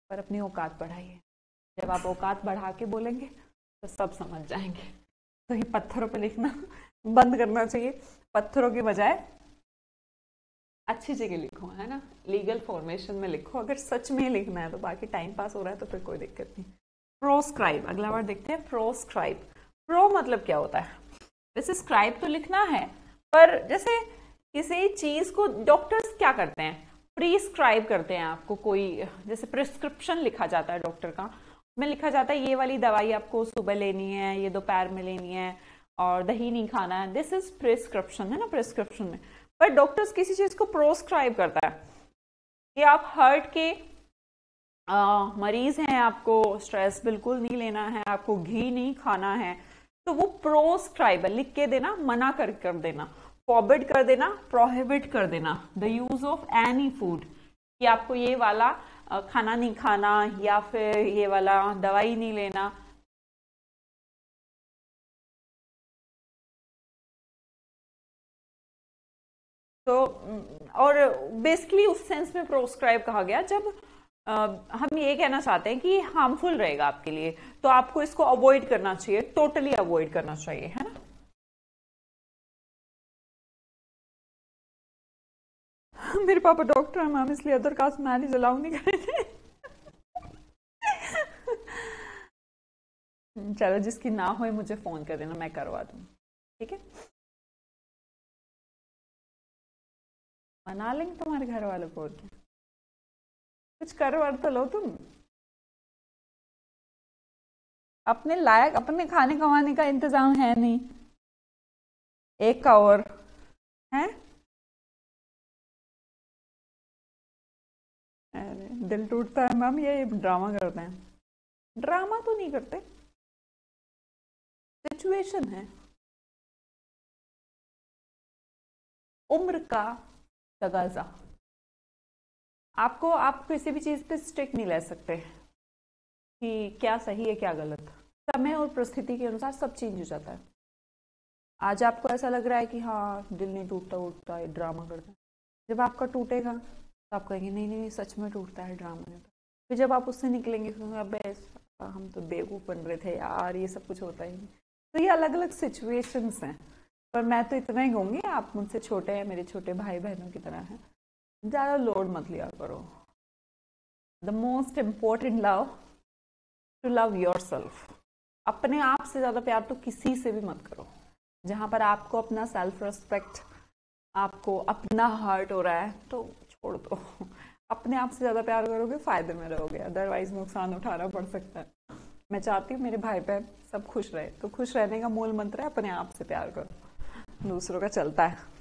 पर अपनी औकात बढ़ाइए। जब आप औकात बढ़ा के बोलेंगे तो सब समझ जाएंगे। तो ये पत्थरों पे लिखना बंद करना चाहिए, पत्थरों की बजाय अच्छी जगह लिखो, है ना, लीगल फॉर्मेशन में लिखो। अगर सच में लिखना है तो, बाकी टाइम पास हो रहा है तो फिर कोई दिक्कत नहीं। प्रोस्क्राइब, अगला वर्ड देखते हैं, प्रोस्क्राइब। प्रो मतलब क्या होता है? वैसे स्क्राइब तो लिखना है, पर जैसे किसी चीज को डॉक्टर्स क्या करते हैं, प्रिस्क्राइब करते हैं आपको। कोई जैसे प्रिस्क्रिप्शन लिखा जाता है डॉक्टर का, में लिखा जाता है ये वाली दवाई आपको सुबह लेनी है, ये दोपहर में लेनी है, और दही नहीं खाना है। दिस इज प्रिस्क्रिप्शन, है ना, प्रिस्क्रिप्शन में। पर डॉक्टर्स किसी चीज को प्रोस्क्राइब करता है कि आप हार्ट के मरीज हैं, आपको स्ट्रेस बिल्कुल नहीं लेना है, आपको घी नहीं खाना है, तो वो प्रोस्क्राइब, लिख के देना, मना कर देना, फॉरबिड कर देना, प्रोहिबिट कर देना the use of any food, कि आपको ये वाला खाना नहीं खाना, या फिर ये वाला दवाई नहीं लेना। तो और बेसिकली उस सेंस में प्रोस्क्राइब कहा गया जब हम ये कहना चाहते हैं कि हार्मफुल रहेगा आपके लिए, तो आपको इसको अवॉइड करना चाहिए, टोटली अवॉइड करना चाहिए, है ना। मेरे पापा डॉक्टर हैं मैम, इसलिए अदर कास्ट मैरिज अलाउ नहीं करेंगे। चलो, जिसकी ना हो मुझे फोन कर देना, मैं करवा दूँ, ठीक है। मना लेंगे तुम्हारे घर वालों को, कुछ करवा तो लो तुम। अपने लायक अपने खाने कमाने का इंतजाम है नहीं, एक का और है। अरे दिल टूटता है मैम, ये ड्रामा करते हैं। ड्रामा तो नहीं करते, सिचुएशन है, उम्र का तगाजा। आप किसी भी चीज पे स्टिक नहीं ले सकते कि क्या सही है क्या गलत। समय और परिस्थिति के अनुसार सब चेंज हो जाता है। आज आपको ऐसा लग रहा है कि हाँ दिल नहीं टूटता उठता है, ड्रामा करता है। जब आपका टूटेगा तो आप कहेंगे नहीं नहीं नहीं, सच में टूटता है, ड्रामा नहीं होता। फिर जब आप उससे निकलेंगे तो अबे हम तो बेवकूफ़ बन रहे थे यार, ये सब कुछ होता ही नहीं। तो ये अलग अलग सिचुएशंस हैं। पर मैं तो इतना ही कहूँगी, आप मुझसे छोटे हैं, मेरे छोटे भाई बहनों की तरह हैं, ज़्यादा लोड मत लिया करो। The most important love, to love yourself. अपने आप से ज़्यादा प्यार तो किसी से भी मत करो। जहाँ पर आपको अपना सेल्फ रिस्पेक्ट, आपको अपना हर्ट हो रहा है तो छोड़ दो। अपने आप से ज़्यादा प्यार करोगे फायदे में रहोगे, अदरवाइज नुकसान उठाना पड़ सकता है। मैं चाहती हूँ मेरे भाई बहन सब खुश रहे, तो खुश रहने का मूल मंत्र है अपने आप से प्यार करो, दूसरों का चलता है।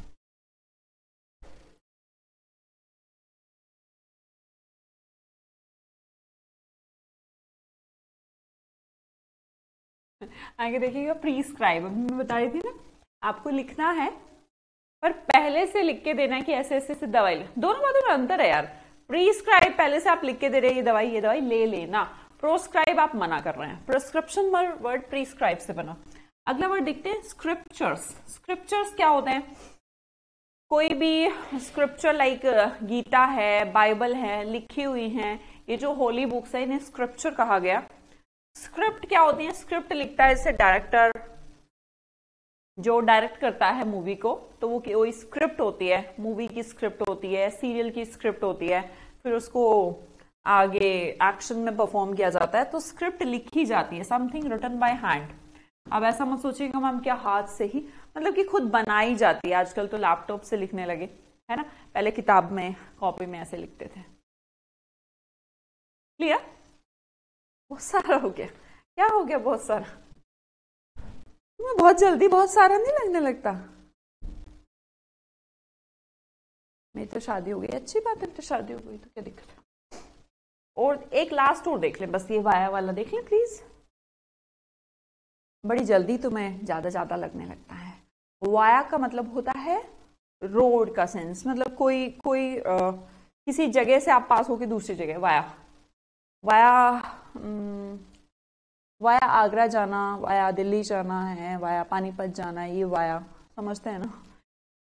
आगे देखिएगा, प्रीस्क्राइब, अभी मैं बता रही थी ना, आपको लिखना है पर पहले से लिख के देना है कि ऐसे ऐसे दवाई ले। दोनों बातों में अंतर है यार। प्रीस्क्राइब पहले से आप लिख के दे रहे हैं ये दवाई ले लेना, प्रोस्क्राइब आप मना कर रहे हैं। प्रिस्क्रिप्शन वर्ड प्रीस्क्राइब से बना। अगला वर्ड देखते हैं, स्क्रिप्चर्स। स्क्रिप्चर्स क्या होते हैं? कोई भी स्क्रिप्चर लाइक गीता है, बाइबल है, लिखी हुई हैं, ये जो होली बुक्स है इन्हें स्क्रिप्चर कहा गया। स्क्रिप्ट क्या होती है? स्क्रिप्ट लिखता है जैसे डायरेक्टर जो डायरेक्ट करता है मूवी को, तो वो स्क्रिप्ट होती है, मूवी की स्क्रिप्ट होती है, सीरियल की स्क्रिप्ट होती है, फिर उसको आगे एक्शन में परफॉर्म किया जाता है, तो स्क्रिप्ट लिखी जाती है, समथिंग रिटन बाय हैंड। अब ऐसा मत सोचिएगा मैम क्या हाथ से ही, मतलब कि खुद बनाई जाती है। आजकल तो लैपटॉप से लिखने लगे, है ना, पहले किताब में कॉपी में ऐसे लिखते थे। क्लियर? बहुत सारा हो गया, क्या हो गया बहुत सारा? तुम्हें बहुत जल्दी बहुत सारा नहीं लगने लगता? मेरी तो शादी हो गई, अच्छी बात है, तो शादी हो गई तो क्या दिक्कत है। और एक लास्ट और देख लें, बस ये वाया वाला देख लें प्लीज। बड़ी जल्दी तुम्हें ज्यादा ज्यादा लगने लगता है। वाया का मतलब होता है रोड का सेंस, मतलब कोई किसी जगह से आप पास होके दूसरी जगह। वाया वाया वाया आगरा जाना, वाया दिल्ली जाना है, वाया पानीपत जाना है, ये वाया समझते हैं ना।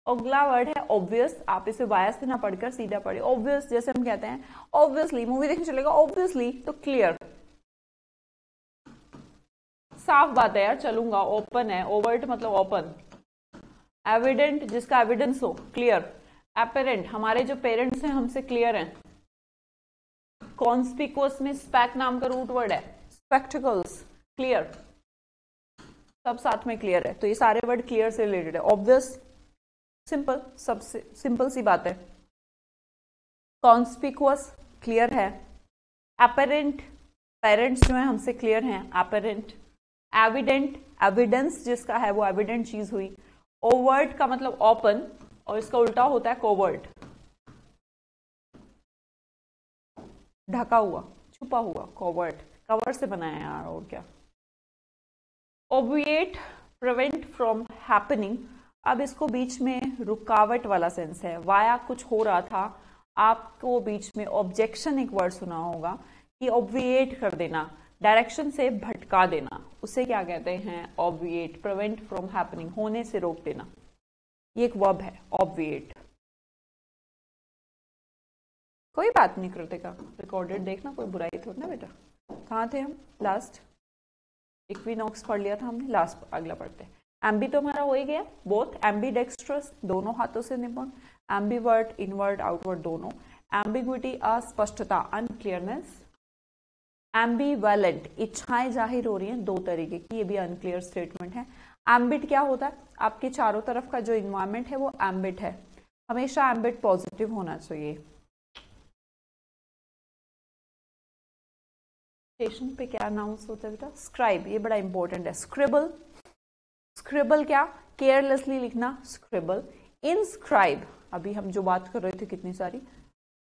अगला वर्ड है ऑब्वियस। आप इसे वाया से ना पढ़कर सीधा पढ़े ऑब्वियस। जैसे हम कहते हैं ऑब्वियसली, मूवी देखने चलेगा ऑब्वियसली, तो क्लियर, साफ बात है यार, चलूंगा। ओपन है, ओवर्ट मतलब ओपन। एविडेंट, जिसका एविडेंस हो, क्लियर। एपेरेंट, हमारे जो पेरेंट्स हैं हमसे क्लियर हैं। कॉन्स्पिकुअस में स्पैक नाम का रूट वर्ड है, स्पेक्टिकल्स, क्लियर, सब साथ में क्लियर है। तो ये सारे वर्ड क्लियर से रिलेटेड है। ऑब्वियस सिंपल, सबसे सिंपल सी बात है। कॉन्स्पिकुअस क्लियर है। एपेरेंट, पेरेंट्स जो है हमसे क्लियर हैं, एपेरेंट। एविडेंट, एविडेंस जिसका है वो एविडेंट चीज हुई। ओवर्ट का मतलब ओपन, और इसका उल्टा होता है कोवर्ट, ढका हुआ, छुपा हुआ, कोवर्ट, कवर से बनाया है यार, और क्या। ओबिएट, प्रिवेंट फ्रॉम हैपनिंग। अब इसको बीच में रुकावट वाला सेंस है। वाया कुछ हो रहा था, आपको बीच में ऑब्जेक्शन एक वर्ड सुना होगा कि ऑब्विएट कर देना, डायरेक्शन से भटका देना, उसे क्या कहते हैं? ऑब्विएट। प्रिवेंट फ्रॉम हैपनिंग, होने से रोक देना, ये एक वर्ब है ऑब्विएट। कोई बात नहीं करते का, रिकॉर्डेड देखना, कोई बुराई थोड़ी ना बेटा। कहाँ थे हम लास्ट? इक्विनॉक्स पढ़ लिया था हमने, लास्ट अगला पढ़ते हैं। एम्बी तो हमारा हो ही गया, बोथ, एम्बी डेक्स्ट्रस, दोनों हाथों से निपुण। एम्बीवर्ट, इनवर्ट, आउटवर्ट दोनों। एम्बिग्विटी, अस्पष्टता, अनक्लियरनेस। एम्बीवैलेंट, इच्छाएं जाहिर हो रही हैं दो तरीके की, ये भी अनक्लियर स्टेटमेंट है। एम्बिट क्या होता है? आपके चारों तरफ का जो इन्वायरमेंट है वो एम्बिट है, हमेशा एम्बिट पॉजिटिव होना चाहिए। स्टेशन पे क्या अनाउंस होता है बेटा? स्क्राइब, ये बड़ा इंपॉर्टेंट है। स्क्रिबल, स्क्रिबल क्या? केयरलेसली लिखना, स्क्रिबल। इनस्क्राइब, अभी हम जो बात कर रहे थे कितनी सारी,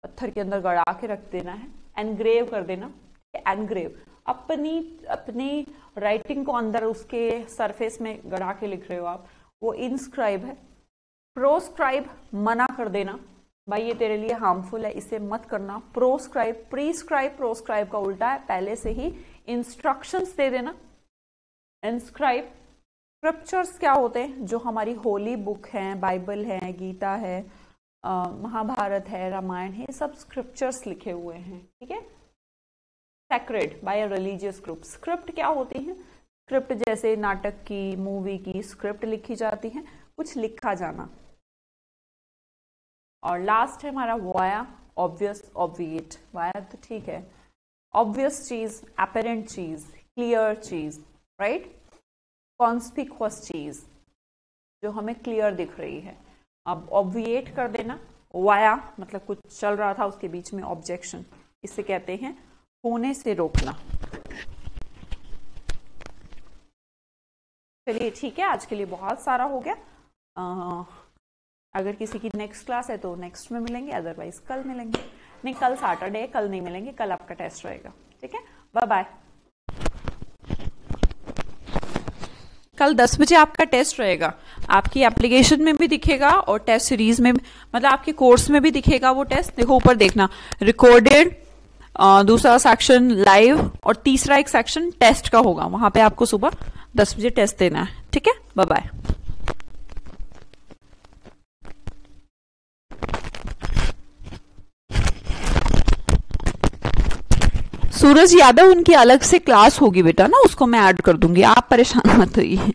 पत्थर के अंदर गड़ा के रख देना है। एनग्रेव कर देना, एनग्रेव, अपनी राइटिंग को अंदर उसके सरफेस में गड़ा के लिख रहे हो आप, वो इनस्क्राइब है। प्रोस्क्राइब, मना कर देना, भाई ये तेरे लिए हार्मफुल है, इसे मत करना। प्रोस्क्राइब, प्रीस्क्राइब, प्रोस्क्राइब का उल्टा है, पहले से ही इंस्ट्रक्शंस दे देना। इंस्क्राइब। स्क्रिप्चर्स क्या होते हैं? जो हमारी होली बुक है, बाइबल है, गीता है, महाभारत है, रामायण है, सब स्क्रिप्चर्स लिखे हुए हैं, ठीक है। Sacred by a religious group. Script क्या होती है? स्क्रिप्ट जैसे नाटक की, मूवी की स्क्रिप्ट लिखी जाती है, कुछ लिखा जाना। और लास्ट है हमारा वाया, ऑब्वियस, ऑब्विएट। वाया तो ठीक है, ऑब्वियस चीज, एपेरेंट चीज, क्लियर चीज, राइट। कॉन्स्पिक्वस चीज जो हमें क्लियर दिख रही है। अब ऑब्विएट कर देना, वाया मतलब कुछ चल रहा था उसके बीच में ऑब्जेक्शन, इसे कहते हैं होने से रोकना। चलिए ठीक है, आज के लिए बहुत सारा हो गया। अगर किसी की नेक्स्ट क्लास है तो नेक्स्ट में मिलेंगे, अदरवाइज कल मिलेंगे। नहीं, कल सैटरडे है, कल नहीं मिलेंगे, कल आपका टेस्ट रहेगा, ठीक है। Bye bye. कल 10 बजे आपका टेस्ट रहेगा, आपकी एप्लीकेशन में भी दिखेगा और टेस्ट सीरीज में, मतलब आपके कोर्स में भी दिखेगा वो टेस्ट। देखो ऊपर देखना, रिकॉर्डेड, दूसरा सेक्शन लाइव, और तीसरा एक सेक्शन टेस्ट का होगा, वहां पे आपको सुबह 10 बजे टेस्ट देना है, ठीक है। Bye bye. सूरज यादव, उनकी अलग से क्लास होगी बेटा ना, उसको मैं ऐड कर दूंगी, आप परेशान मत होइए।